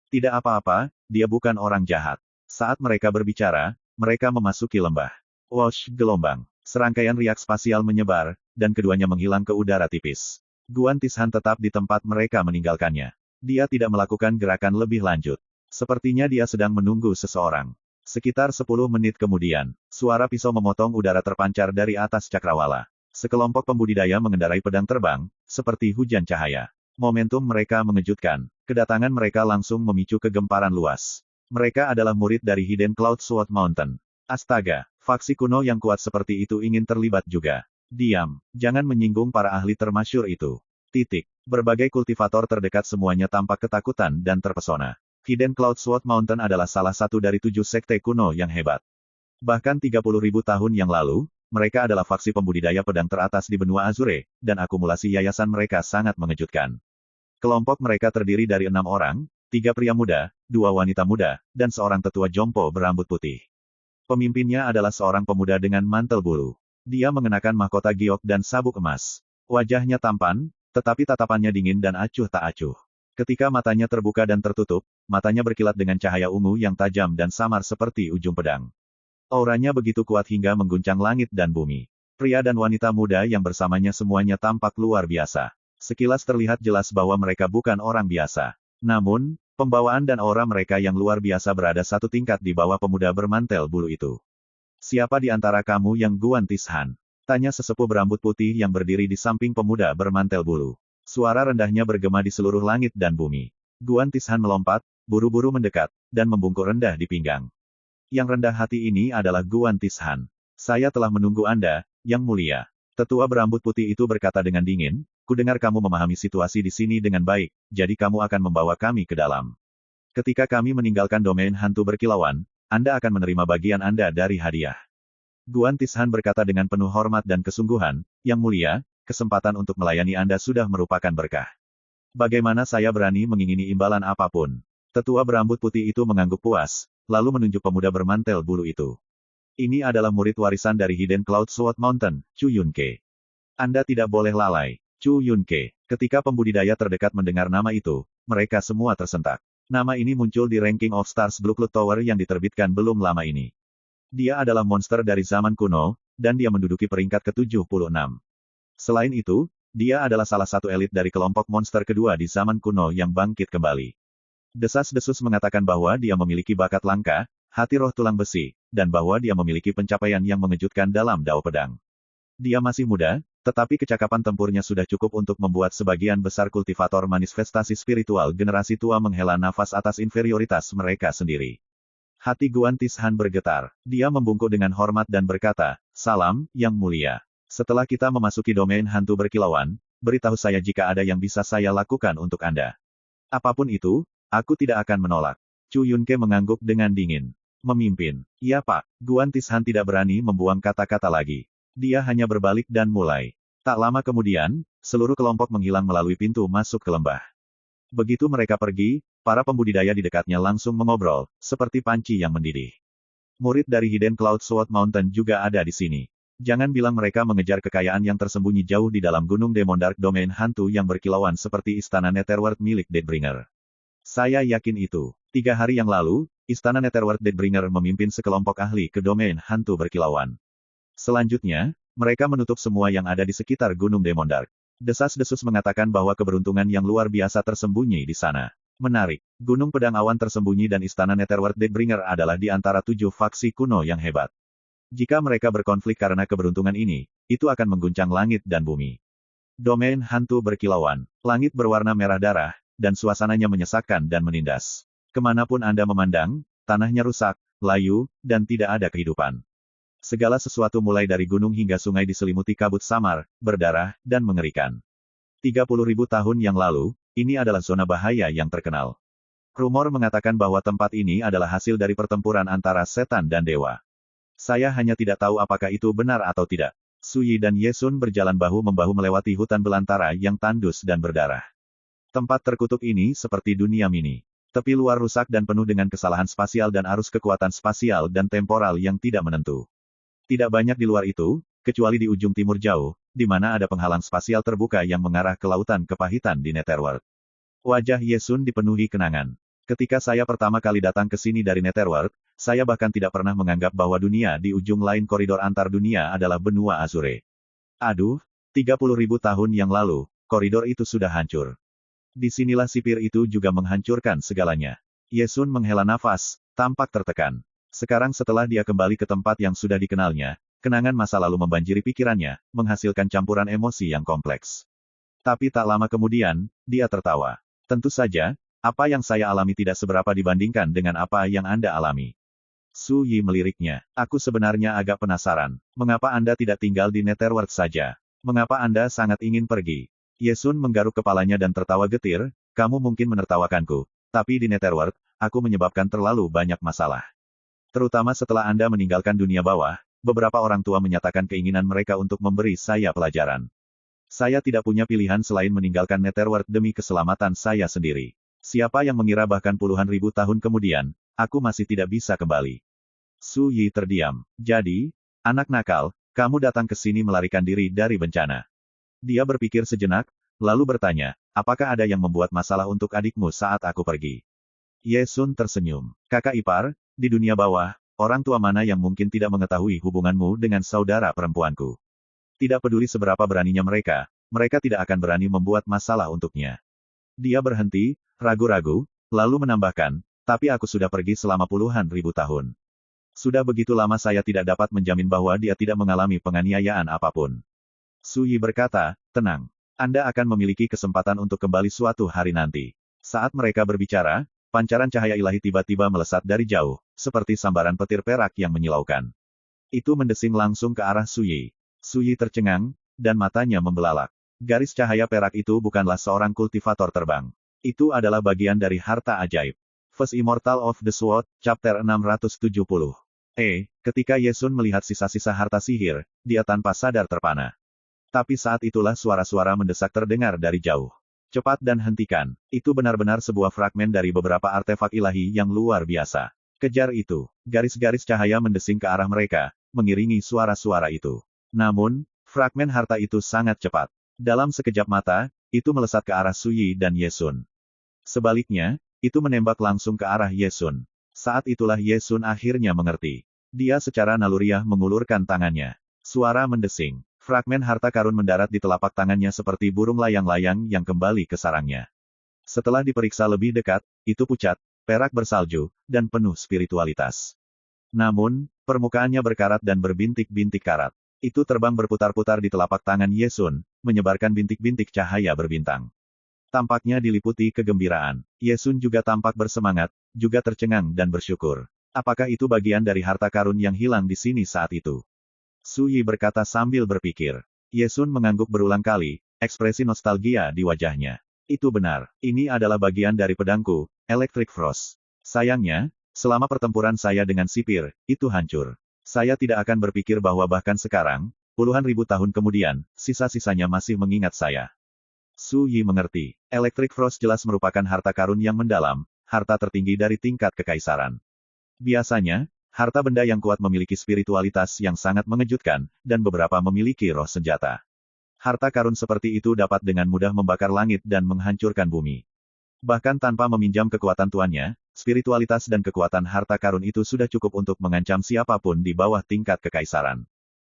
Tidak apa-apa, dia bukan orang jahat. Saat mereka berbicara, mereka memasuki lembah. Wosh, gelombang. Serangkaian riak spasial menyebar, dan keduanya menghilang ke udara tipis. Guan Tishan tetap di tempat mereka meninggalkannya. Dia tidak melakukan gerakan lebih lanjut. Sepertinya dia sedang menunggu seseorang. Sekitar 10 menit kemudian, suara pisau memotong udara terpancar dari atas cakrawala. Sekelompok pembudidaya mengendarai pedang terbang, seperti hujan cahaya. Momentum mereka mengejutkan. Kedatangan mereka langsung memicu kegemparan luas. Mereka adalah murid dari Hidden Cloud Sword Mountain. Astaga, faksi kuno yang kuat seperti itu ingin terlibat juga. Diam, jangan menyinggung para ahli termasyur itu. Titik. Berbagai kultivator terdekat semuanya tampak ketakutan dan terpesona. Hidden Cloud Sword Mountain adalah salah satu dari 7 sekte kuno yang hebat. Bahkan 30.000 tahun yang lalu, mereka adalah faksi pembudidaya pedang teratas di benua Azure, dan akumulasi yayasan mereka sangat mengejutkan. Kelompok mereka terdiri dari 6 orang, 3 pria muda, 2 wanita muda, dan seorang tetua jompo berambut putih. Pemimpinnya adalah seorang pemuda dengan mantel bulu. Dia mengenakan mahkota giok dan sabuk emas. Wajahnya tampan, tetapi tatapannya dingin dan acuh tak acuh. Ketika matanya terbuka dan tertutup, matanya berkilat dengan cahaya ungu yang tajam dan samar seperti ujung pedang. Auranya begitu kuat hingga mengguncang langit dan bumi. Pria dan wanita muda yang bersamanya semuanya tampak luar biasa. Sekilas terlihat jelas bahwa mereka bukan orang biasa. Namun, pembawaan dan aura mereka yang luar biasa berada satu tingkat di bawah pemuda bermantel bulu itu. "Siapa di antara kamu yang Guan Tishan?" tanya sesepuh berambut putih yang berdiri di samping pemuda bermantel bulu. Suara rendahnya bergema di seluruh langit dan bumi. Guan Tishan melompat, buru-buru mendekat, dan membungkuk rendah di pinggang. "Yang rendah hati ini adalah Guan Tishan. Saya telah menunggu Anda, Yang Mulia." Tetua berambut putih itu berkata dengan dingin, "Kudengar kamu memahami situasi di sini dengan baik, jadi kamu akan membawa kami ke dalam. Ketika kami meninggalkan domain hantu berkilauan, Anda akan menerima bagian Anda dari hadiah." Guan Tishan berkata dengan penuh hormat dan kesungguhan, "Yang Mulia, kesempatan untuk melayani Anda sudah merupakan berkah. Bagaimana saya berani mengingini imbalan apapun?" Tetua berambut putih itu mengangguk puas, lalu menunjuk pemuda bermantel bulu itu. "Ini adalah murid warisan dari Hidden Cloud Sword Mountain, Chu Yunke. Anda tidak boleh lalai." Chu Yunke. Ketika pembudidaya terdekat mendengar nama itu, mereka semua tersentak. Nama ini muncul di ranking of Stars Blue Cloud Tower yang diterbitkan belum lama ini. Dia adalah monster dari zaman kuno, dan dia menduduki peringkat ke-76. Selain itu, dia adalah salah satu elit dari kelompok monster kedua di zaman kuno yang bangkit kembali. Desas-desus mengatakan bahwa dia memiliki bakat langka, hati roh tulang besi, dan bahwa dia memiliki pencapaian yang mengejutkan dalam dao pedang. Dia masih muda, tetapi kecakapan tempurnya sudah cukup untuk membuat sebagian besar kultivator manifestasi spiritual generasi tua menghela nafas atas inferioritas mereka sendiri. Hati Guan Tishan bergetar. Dia membungkuk dengan hormat dan berkata, "Salam, Yang Mulia. Setelah kita memasuki domain hantu berkilauan, beritahu saya jika ada yang bisa saya lakukan untuk Anda. Apapun itu, aku tidak akan menolak." Chu Yunke mengangguk dengan dingin. "Memimpin." "Ya Pak." Guan Tishan tidak berani membuang kata-kata lagi. Dia hanya berbalik dan mulai. Tak lama kemudian, seluruh kelompok menghilang melalui pintu masuk ke lembah. Begitu mereka pergi, para pembudidaya di dekatnya langsung mengobrol, seperti panci yang mendidih. Murid dari Hidden Cloud Sword Mountain juga ada di sini. Jangan bilang mereka mengejar kekayaan yang tersembunyi jauh di dalam Gunung Demon Dark Domain hantu yang berkilauan seperti Istana Netherworld milik Deathbringer. Saya yakin itu. 3 hari yang lalu, Istana Netherworld Deathbringer memimpin sekelompok ahli ke domain hantu berkilauan. Selanjutnya, mereka menutup semua yang ada di sekitar Gunung Demon Dark. Desas-desus mengatakan bahwa keberuntungan yang luar biasa tersembunyi di sana. Menarik. Gunung Pedang Awan tersembunyi dan Istana Netherworld Deathbringer adalah di antara 7 faksi kuno yang hebat. Jika mereka berkonflik karena keberuntungan ini, itu akan mengguncang langit dan bumi. Domain hantu berkilauan. Langit berwarna merah darah, dan suasananya menyesakkan dan menindas. Kemanapun Anda memandang, tanahnya rusak, layu, dan tidak ada kehidupan. Segala sesuatu mulai dari gunung hingga sungai diselimuti kabut samar, berdarah, dan mengerikan. 30.000 tahun yang lalu, ini adalah zona bahaya yang terkenal. Rumor mengatakan bahwa tempat ini adalah hasil dari pertempuran antara setan dan dewa. Saya hanya tidak tahu apakah itu benar atau tidak. Su Yi dan Ye Sun berjalan bahu-membahu melewati hutan belantara yang tandus dan berdarah. Tempat terkutuk ini seperti dunia mini. Tepi luar rusak dan penuh dengan kesalahan spasial dan arus kekuatan spasial dan temporal yang tidak menentu. Tidak banyak di luar itu, kecuali di ujung timur jauh, di mana ada penghalang spasial terbuka yang mengarah ke lautan kepahitan di Netherworld. Wajah Ye Sun dipenuhi kenangan. Ketika saya pertama kali datang ke sini dari Netherworld, saya bahkan tidak pernah menganggap bahwa dunia di ujung lain koridor antar dunia adalah benua Azure. Aduh, 30.000 tahun yang lalu, koridor itu sudah hancur. Disinilah sipir itu juga menghancurkan segalanya. Ye Sun menghela nafas, tampak tertekan. Sekarang setelah dia kembali ke tempat yang sudah dikenalnya, kenangan masa lalu membanjiri pikirannya, menghasilkan campuran emosi yang kompleks. Tapi tak lama kemudian, dia tertawa. Tentu saja, apa yang saya alami tidak seberapa dibandingkan dengan apa yang Anda alami. Su Yi meliriknya. Aku sebenarnya agak penasaran. Mengapa Anda tidak tinggal di Netherworld saja? Mengapa Anda sangat ingin pergi? Ye Sun menggaruk kepalanya dan tertawa getir, kamu mungkin menertawakanku. Tapi di Netherworld, aku menyebabkan terlalu banyak masalah. Terutama setelah Anda meninggalkan dunia bawah, beberapa orang tua menyatakan keinginan mereka untuk memberi saya pelajaran. Saya tidak punya pilihan selain meninggalkan Netherworld demi keselamatan saya sendiri. Siapa yang mengira bahkan puluhan ribu tahun kemudian, aku masih tidak bisa kembali. Su Yi terdiam. Jadi, anak nakal, kamu datang ke sini melarikan diri dari bencana. Dia berpikir sejenak, lalu bertanya, apakah ada yang membuat masalah untuk adikmu saat aku pergi? Ye Sun tersenyum. Kakak ipar, di dunia bawah, orang tua mana yang mungkin tidak mengetahui hubunganmu dengan saudara perempuanku? Tidak peduli seberapa beraninya mereka, mereka tidak akan berani membuat masalah untuknya. Dia berhenti, ragu-ragu, lalu menambahkan, tapi aku sudah pergi selama puluhan ribu tahun. Sudah begitu lama saya tidak dapat menjamin bahwa dia tidak mengalami penganiayaan apapun. Su Yi berkata, tenang. Anda akan memiliki kesempatan untuk kembali suatu hari nanti. Saat mereka berbicara, pancaran cahaya ilahi tiba-tiba melesat dari jauh, seperti sambaran petir perak yang menyilaukan. Itu mendesing langsung ke arah Su Yi. Su Yi tercengang, dan matanya membelalak. Garis cahaya perak itu bukanlah seorang kultivator terbang. Itu adalah bagian dari harta ajaib. First Immortal of the Sword, Chapter 670. Ketika Ye Sun melihat sisa-sisa harta sihir, dia tanpa sadar terpana. Tapi saat itulah suara-suara mendesak terdengar dari jauh. Cepat dan hentikan. Itu benar-benar sebuah fragmen dari beberapa artefak ilahi yang luar biasa. Kejar itu. Garis-garis cahaya mendesing ke arah mereka, mengiringi suara-suara itu. Namun, fragmen harta itu sangat cepat. Dalam sekejap mata, itu melesat ke arah Su Yi dan Ye Sun. Sebaliknya, itu menembak langsung ke arah Ye Sun. Saat itulah Ye Sun akhirnya mengerti. Dia secara naluriah mengulurkan tangannya. Suara mendesing. Fragmen harta karun mendarat di telapak tangannya seperti burung layang-layang yang kembali ke sarangnya. Setelah diperiksa lebih dekat, itu pucat, perak bersalju, dan penuh spiritualitas. Namun, permukaannya berkarat dan berbintik-bintik karat. Itu terbang berputar-putar di telapak tangan Ye Sun, menyebarkan bintik-bintik cahaya berbintang. Tampaknya diliputi kegembiraan. Ye Sun juga tampak bersemangat, juga tercengang dan bersyukur. Apakah itu bagian dari harta karun yang hilang di sini saat itu? Su Yi berkata sambil berpikir. Ye Sun mengangguk berulang kali, ekspresi nostalgia di wajahnya. Itu benar. Ini adalah bagian dari pedangku, Electric Frost. Sayangnya, selama pertempuran saya dengan sipir, itu hancur. Saya tidak akan berpikir bahwa bahkan sekarang, puluhan ribu tahun kemudian, sisa-sisanya masih mengingat saya. Su Yi mengerti. Electric Frost jelas merupakan harta karun yang mendalam, harta tertinggi dari tingkat kekaisaran. Biasanya, harta benda yang kuat memiliki spiritualitas yang sangat mengejutkan, dan beberapa memiliki roh senjata. Harta karun seperti itu dapat dengan mudah membakar langit dan menghancurkan bumi. Bahkan tanpa meminjam kekuatan tuannya, spiritualitas dan kekuatan harta karun itu sudah cukup untuk mengancam siapapun di bawah tingkat kekaisaran.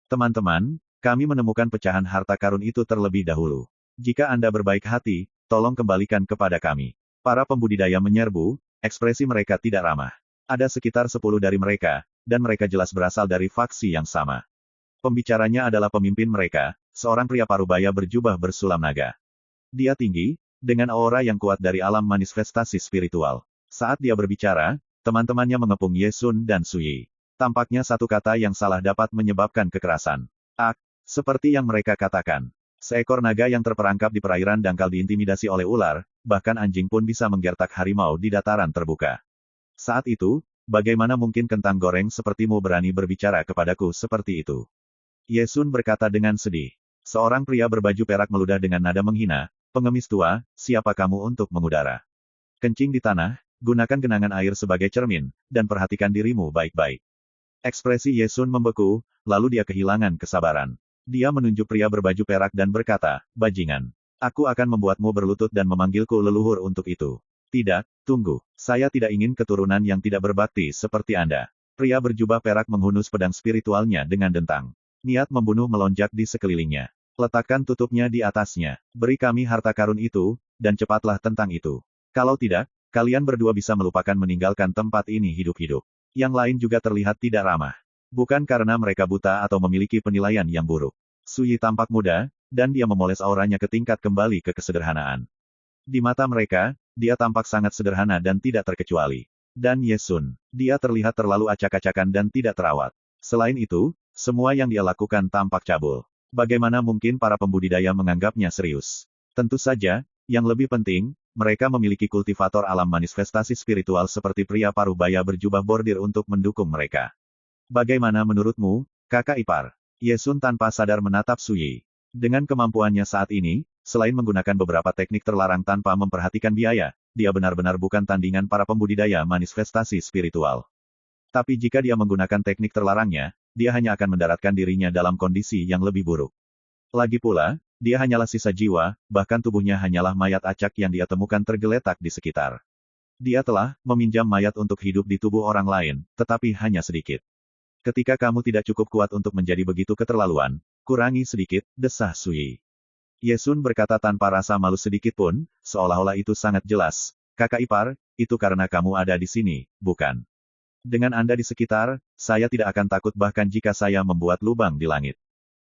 Teman-teman, kami menemukan pecahan harta karun itu terlebih dahulu. Jika Anda berbaik hati, tolong kembalikan kepada kami. Para pembudidaya menyerbu, ekspresi mereka tidak ramah. Ada sekitar 10 dari mereka, dan mereka jelas berasal dari faksi yang sama. Pembicaranya adalah pemimpin mereka, seorang pria parubaya berjubah bersulam naga. Dia tinggi, dengan aura yang kuat dari alam manifestasi spiritual. Saat dia berbicara, teman-temannya mengepung Ye Sun dan Su Yi. Tampaknya satu kata yang salah dapat menyebabkan kekerasan. Seperti yang mereka katakan. Seekor naga yang terperangkap di perairan dangkal diintimidasi oleh ular, bahkan anjing pun bisa menggertak harimau di dataran terbuka. Saat itu, bagaimana mungkin kentang goreng sepertimu berani berbicara kepadaku seperti itu? Ye Sun berkata dengan sedih. Seorang pria berbaju perak meludah dengan nada menghina, pengemis tua, siapa kamu untuk mengudara? Kencing di tanah, gunakan genangan air sebagai cermin, dan perhatikan dirimu baik-baik. Ekspresi Ye Sun membeku, lalu dia kehilangan kesabaran. Dia menunjuk pria berbaju perak dan berkata, bajingan. Aku akan membuatmu berlutut dan memanggilku leluhur untuk itu. Tidak, tunggu. Saya tidak ingin keturunan yang tidak berbakti seperti Anda. Pria berjubah perak menghunus pedang spiritualnya dengan dentang. Niat membunuh melonjak di sekelilingnya. Letakkan tutupnya di atasnya. Beri kami harta karun itu, dan cepatlah tentang itu. Kalau tidak, kalian berdua bisa melupakan meninggalkan tempat ini hidup-hidup. Yang lain juga terlihat tidak ramah. Bukan karena mereka buta atau memiliki penilaian yang buruk. Suyi tampak muda, dan dia memoles auranya ke tingkat kembali ke kesederhanaan. Di mata mereka, dia tampak sangat sederhana dan tidak terkecuali. Dan Ye Sun, dia terlihat terlalu acak-acakan dan tidak terawat. Selain itu, semua yang dia lakukan tampak cabul. Bagaimana mungkin para pembudidaya menganggapnya serius? Tentu saja, yang lebih penting, mereka memiliki kultivator alam manifestasi spiritual seperti pria paruh baya berjubah bordir untuk mendukung mereka. Bagaimana menurutmu, kakak ipar? Ye Sun tanpa sadar menatap Suyi. Dengan kemampuannya saat ini, selain menggunakan beberapa teknik terlarang tanpa memperhatikan biaya, dia benar-benar bukan tandingan para pembudidaya manifestasi spiritual. Tapi jika dia menggunakan teknik terlarangnya, dia hanya akan mendaratkan dirinya dalam kondisi yang lebih buruk. Lagi pula, dia hanyalah sisa jiwa, bahkan tubuhnya hanyalah mayat acak yang dia temukan tergeletak di sekitar. Dia telah meminjam mayat untuk hidup di tubuh orang lain, tetapi hanya sedikit. Ketika kamu tidak cukup kuat untuk menjadi begitu keterlaluan, kurangi sedikit, desah Suyi. Ye Sun berkata tanpa rasa malu sedikit pun, seolah-olah itu sangat jelas. Kakak ipar, itu karena kamu ada di sini, bukan? Dengan Anda di sekitar, saya tidak akan takut bahkan jika saya membuat lubang di langit.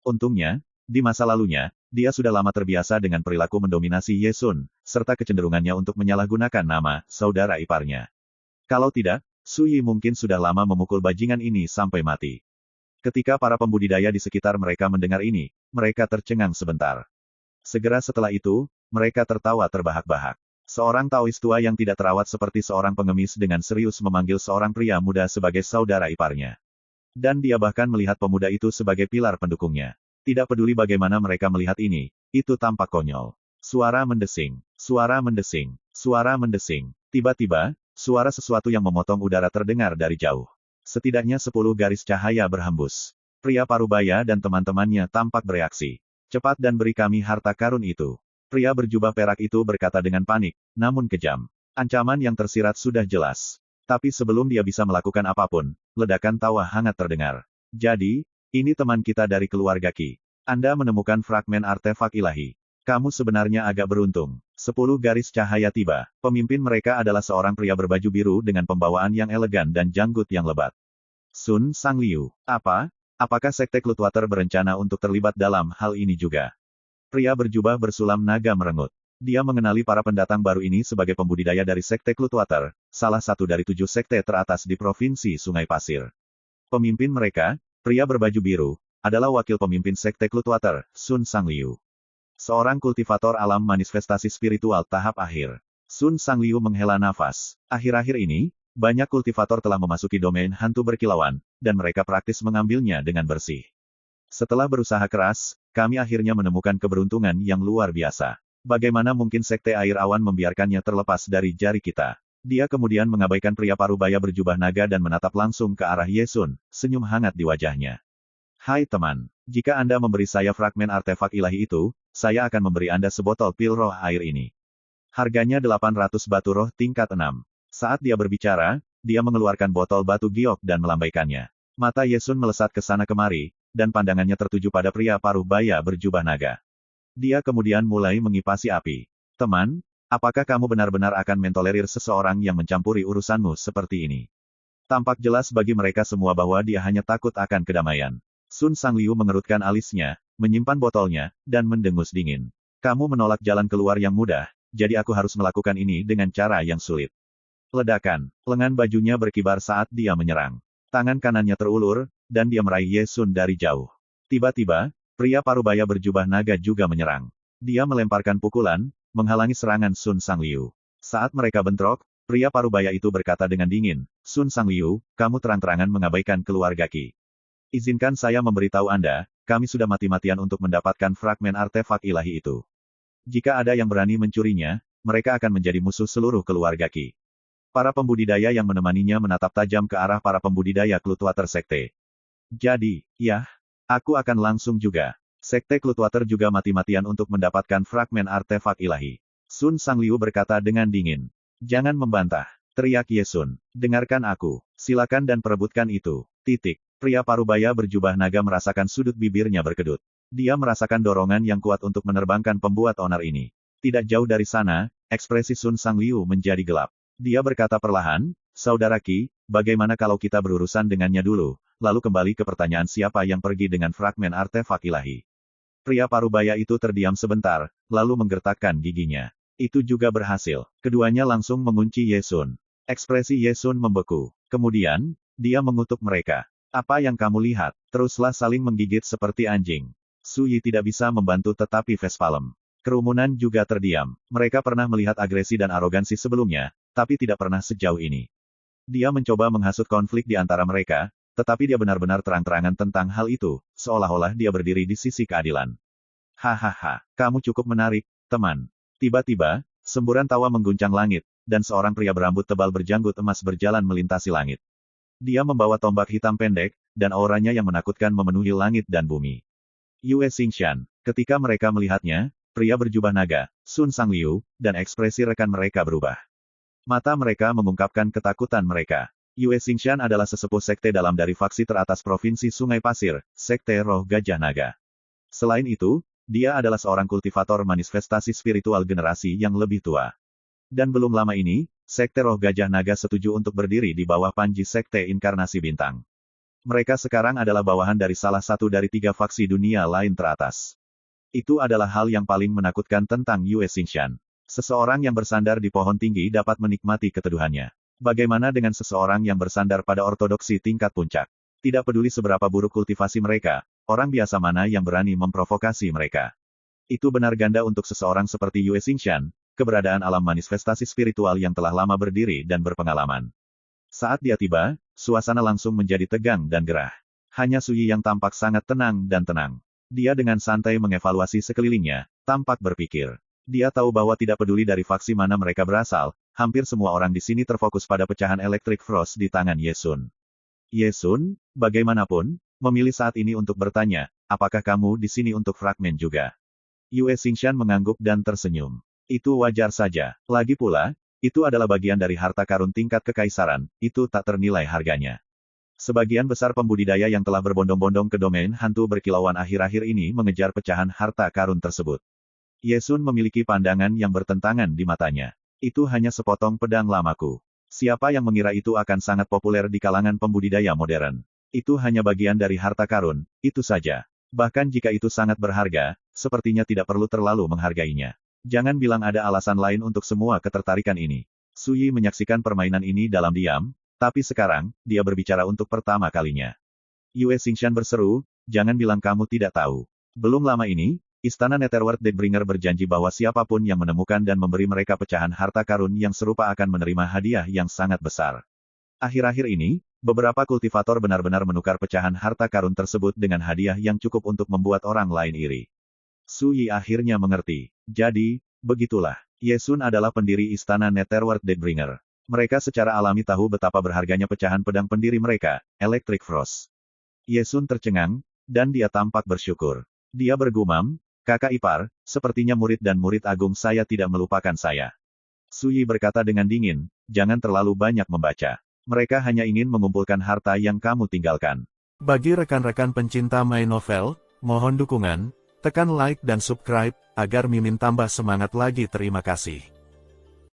Untungnya, di masa lalunya, dia sudah lama terbiasa dengan perilaku mendominasi Ye Sun, serta kecenderungannya untuk menyalahgunakan nama saudara iparnya. Kalau tidak, Suyi mungkin sudah lama memukul bajingan ini sampai mati. Ketika para pembudidaya di sekitar mereka mendengar ini, mereka tercengang sebentar. Segera setelah itu, mereka tertawa terbahak-bahak. Seorang Taois tua yang tidak terawat seperti seorang pengemis dengan serius memanggil seorang pria muda sebagai saudara iparnya. Dan dia bahkan melihat pemuda itu sebagai pilar pendukungnya. Tidak peduli bagaimana mereka melihat ini, itu tampak konyol. Suara mendesing, suara mendesing, suara mendesing. Tiba-tiba, suara sesuatu yang memotong udara terdengar dari jauh. Setidaknya 10 garis cahaya berhembus. Pria parubaya dan teman-temannya tampak bereaksi. Cepat dan beri kami harta karun itu. Pria berjubah perak itu berkata dengan panik, namun kejam. Ancaman yang tersirat sudah jelas. Tapi sebelum dia bisa melakukan apapun, ledakan tawa hangat terdengar. Jadi, ini teman kita dari keluarga Qi. Anda menemukan fragmen artefak ilahi. Kamu sebenarnya agak beruntung. 10 garis cahaya tiba. Pemimpin mereka adalah seorang pria berbaju biru dengan pembawaan yang elegan dan janggut yang lebat. Sun Sangliu. Apa? Apakah Sekte Cloudwater berencana untuk terlibat dalam hal ini juga? Pria berjubah bersulam naga merengut. Dia mengenali para pendatang baru ini sebagai pembudidaya dari Sekte Cloudwater, salah satu dari 7 sekte teratas di Provinsi Sungai Pasir. Pemimpin mereka, pria berbaju biru, adalah wakil pemimpin Sekte Cloudwater, Sun Sangliu. Seorang kultivator alam manifestasi spiritual tahap akhir. Sun Sangliu menghela nafas. Akhir-akhir ini, banyak kultivator telah memasuki domain hantu berkilauan, dan mereka praktis mengambilnya dengan bersih. Setelah berusaha keras, kami akhirnya menemukan keberuntungan yang luar biasa. Bagaimana mungkin Sekte Air Awan membiarkannya terlepas dari jari kita? Dia kemudian mengabaikan pria parubaya berjubah naga dan menatap langsung ke arah Ye Sun, senyum hangat di wajahnya. Hai teman, jika Anda memberi saya fragmen artefak ilahi itu, saya akan memberi Anda sebotol pil roh air ini. Harganya 800 batu roh tingkat 6. Saat dia berbicara, dia mengeluarkan botol batu giok dan melambaikannya. Mata Ye Sun melesat ke sana kemari, dan pandangannya tertuju pada pria paruh baya berjubah naga. Dia kemudian mulai mengipasi api. Teman, apakah kamu benar-benar akan mentolerir seseorang yang mencampuri urusanmu seperti ini? Tampak jelas bagi mereka semua bahwa dia hanya takut akan kedamaian. Sun Sangliu mengerutkan alisnya, menyimpan botolnya, dan mendengus dingin. Kamu menolak jalan keluar yang mudah, jadi aku harus melakukan ini dengan cara yang sulit. Ledakan, lengan bajunya berkibar saat dia menyerang. Tangan kanannya terulur, dan dia meraih Ye Sun dari jauh. Tiba-tiba, pria parubaya berjubah naga juga menyerang. Dia melemparkan pukulan, menghalangi serangan Sun Sangliu. Saat mereka bentrok, pria parubaya itu berkata dengan dingin, Sun Sangliu, kamu terang-terangan mengabaikan keluarga Qi. Izinkan saya memberitahu Anda, kami sudah mati-matian untuk mendapatkan fragmen artefak ilahi itu. Jika ada yang berani mencurinya, mereka akan menjadi musuh seluruh keluarga Qi. Para pembudidaya yang menemaninya menatap tajam ke arah para pembudidaya Cloudwater Sekte. Jadi, ya, aku akan langsung juga. Sekte Cloudwater juga mati-matian untuk mendapatkan fragmen artefak ilahi. Sun Sangliu berkata dengan dingin. Jangan membantah, teriak Ye Sun. Dengarkan aku, silakan dan perebutkan itu. Titik. Pria parubaya berjubah naga merasakan sudut bibirnya berkedut. Dia merasakan dorongan yang kuat untuk menerbangkan pembuat onar ini. Tidak jauh dari sana, ekspresi Sun Sangliu menjadi gelap. Dia berkata perlahan, Saudara Qi, bagaimana kalau kita berurusan dengannya dulu, lalu kembali ke pertanyaan siapa yang pergi dengan fragmen artefak ilahi. Pria parubaya itu terdiam sebentar, lalu menggertakkan giginya. Itu juga berhasil. Keduanya langsung mengunci Ye Sun. Ekspresi Ye Sun membeku. Kemudian, dia mengutuk mereka. Apa yang kamu lihat? Teruslah saling menggigit seperti anjing. Su Yi tidak bisa membantu tetapi Vespalem. Kerumunan juga terdiam. Mereka pernah melihat agresi dan arogansi sebelumnya, tapi tidak pernah sejauh ini. Dia mencoba menghasut konflik di antara mereka, tetapi dia benar-benar terang-terangan tentang hal itu, seolah-olah dia berdiri di sisi keadilan. Hahaha, kamu cukup menarik, teman. Tiba-tiba, semburan tawa mengguncang langit, dan seorang pria berambut tebal berjanggut emas berjalan melintasi langit. Dia membawa tombak hitam pendek, dan auranya yang menakutkan memenuhi langit dan bumi. Yue Xingshan. Ketika mereka melihatnya, pria berjubah naga, Sun Sangliu, dan ekspresi rekan mereka berubah. Mata mereka mengungkapkan ketakutan mereka. Yue Xingshan adalah sesepuh sekte dalam dari faksi teratas Provinsi Sungai Pasir, Sekte Roh Gajah Naga. Selain itu, dia adalah seorang kultivator manifestasi spiritual generasi yang lebih tua. Dan belum lama ini, Sekte Roh Gajah Naga setuju untuk berdiri di bawah panji Sekte Inkarnasi Bintang. Mereka sekarang adalah bawahan dari salah satu dari 3 faksi dunia lain teratas. Itu adalah hal yang paling menakutkan tentang Yue Xingshan. Seseorang yang bersandar di pohon tinggi dapat menikmati keteduhannya. Bagaimana dengan seseorang yang bersandar pada ortodoksi tingkat puncak? Tidak peduli seberapa buruk kultivasi mereka, orang biasa mana yang berani memprovokasi mereka. Itu benar ganda untuk seseorang seperti Yue Xingshan, keberadaan alam manifestasi spiritual yang telah lama berdiri dan berpengalaman. Saat dia tiba, suasana langsung menjadi tegang dan gerah. Hanya Su Yi yang tampak sangat tenang dan tenang. Dia dengan santai mengevaluasi sekelilingnya, tampak berpikir. Dia tahu bahwa tidak peduli dari faksi mana mereka berasal, hampir semua orang di sini terfokus pada pecahan Electric Frost di tangan Ye Sun. Ye Sun, bagaimanapun, memilih saat ini untuk bertanya, apakah kamu di sini untuk fragmen juga? Yue Xingshan mengangguk dan tersenyum. Itu wajar saja. Lagi pula, itu adalah bagian dari harta karun tingkat kekaisaran, itu tak ternilai harganya. Sebagian besar pembudidaya yang telah berbondong-bondong ke domain hantu berkilauan akhir-akhir ini mengejar pecahan harta karun tersebut. Ye Sun memiliki pandangan yang bertentangan di matanya. Itu hanya sepotong pedang lamaku. Siapa yang mengira itu akan sangat populer di kalangan pembudidaya modern? Itu hanya bagian dari harta karun, itu saja. Bahkan jika itu sangat berharga, sepertinya tidak perlu terlalu menghargainya. Jangan bilang ada alasan lain untuk semua ketertarikan ini. Su Yi menyaksikan permainan ini dalam diam, tapi sekarang, dia berbicara untuk pertama kalinya. Yue Xingshan berseru, jangan bilang kamu tidak tahu. Belum lama ini, Istana Netherworld Deadbringer berjanji bahwa siapapun yang menemukan dan memberi mereka pecahan harta karun yang serupa akan menerima hadiah yang sangat besar. Akhir-akhir ini, beberapa kultivator benar-benar menukar pecahan harta karun tersebut dengan hadiah yang cukup untuk membuat orang lain iri. Su Yi akhirnya mengerti. Jadi, begitulah. Ye Sun adalah pendiri Istana Netherworld Deadbringer. Mereka secara alami tahu betapa berharganya pecahan pedang pendiri mereka, Electric Frost. Ye Sun tercengang, dan dia tampak bersyukur. Dia bergumam, kakak ipar, sepertinya murid dan murid agung saya tidak melupakan saya. Su Yi berkata dengan dingin, jangan terlalu banyak membaca. Mereka hanya ingin mengumpulkan harta yang kamu tinggalkan. Bagi rekan-rekan pencinta My Novel, mohon dukungan, tekan like dan subscribe, agar Mimin tambah semangat lagi. Terima kasih.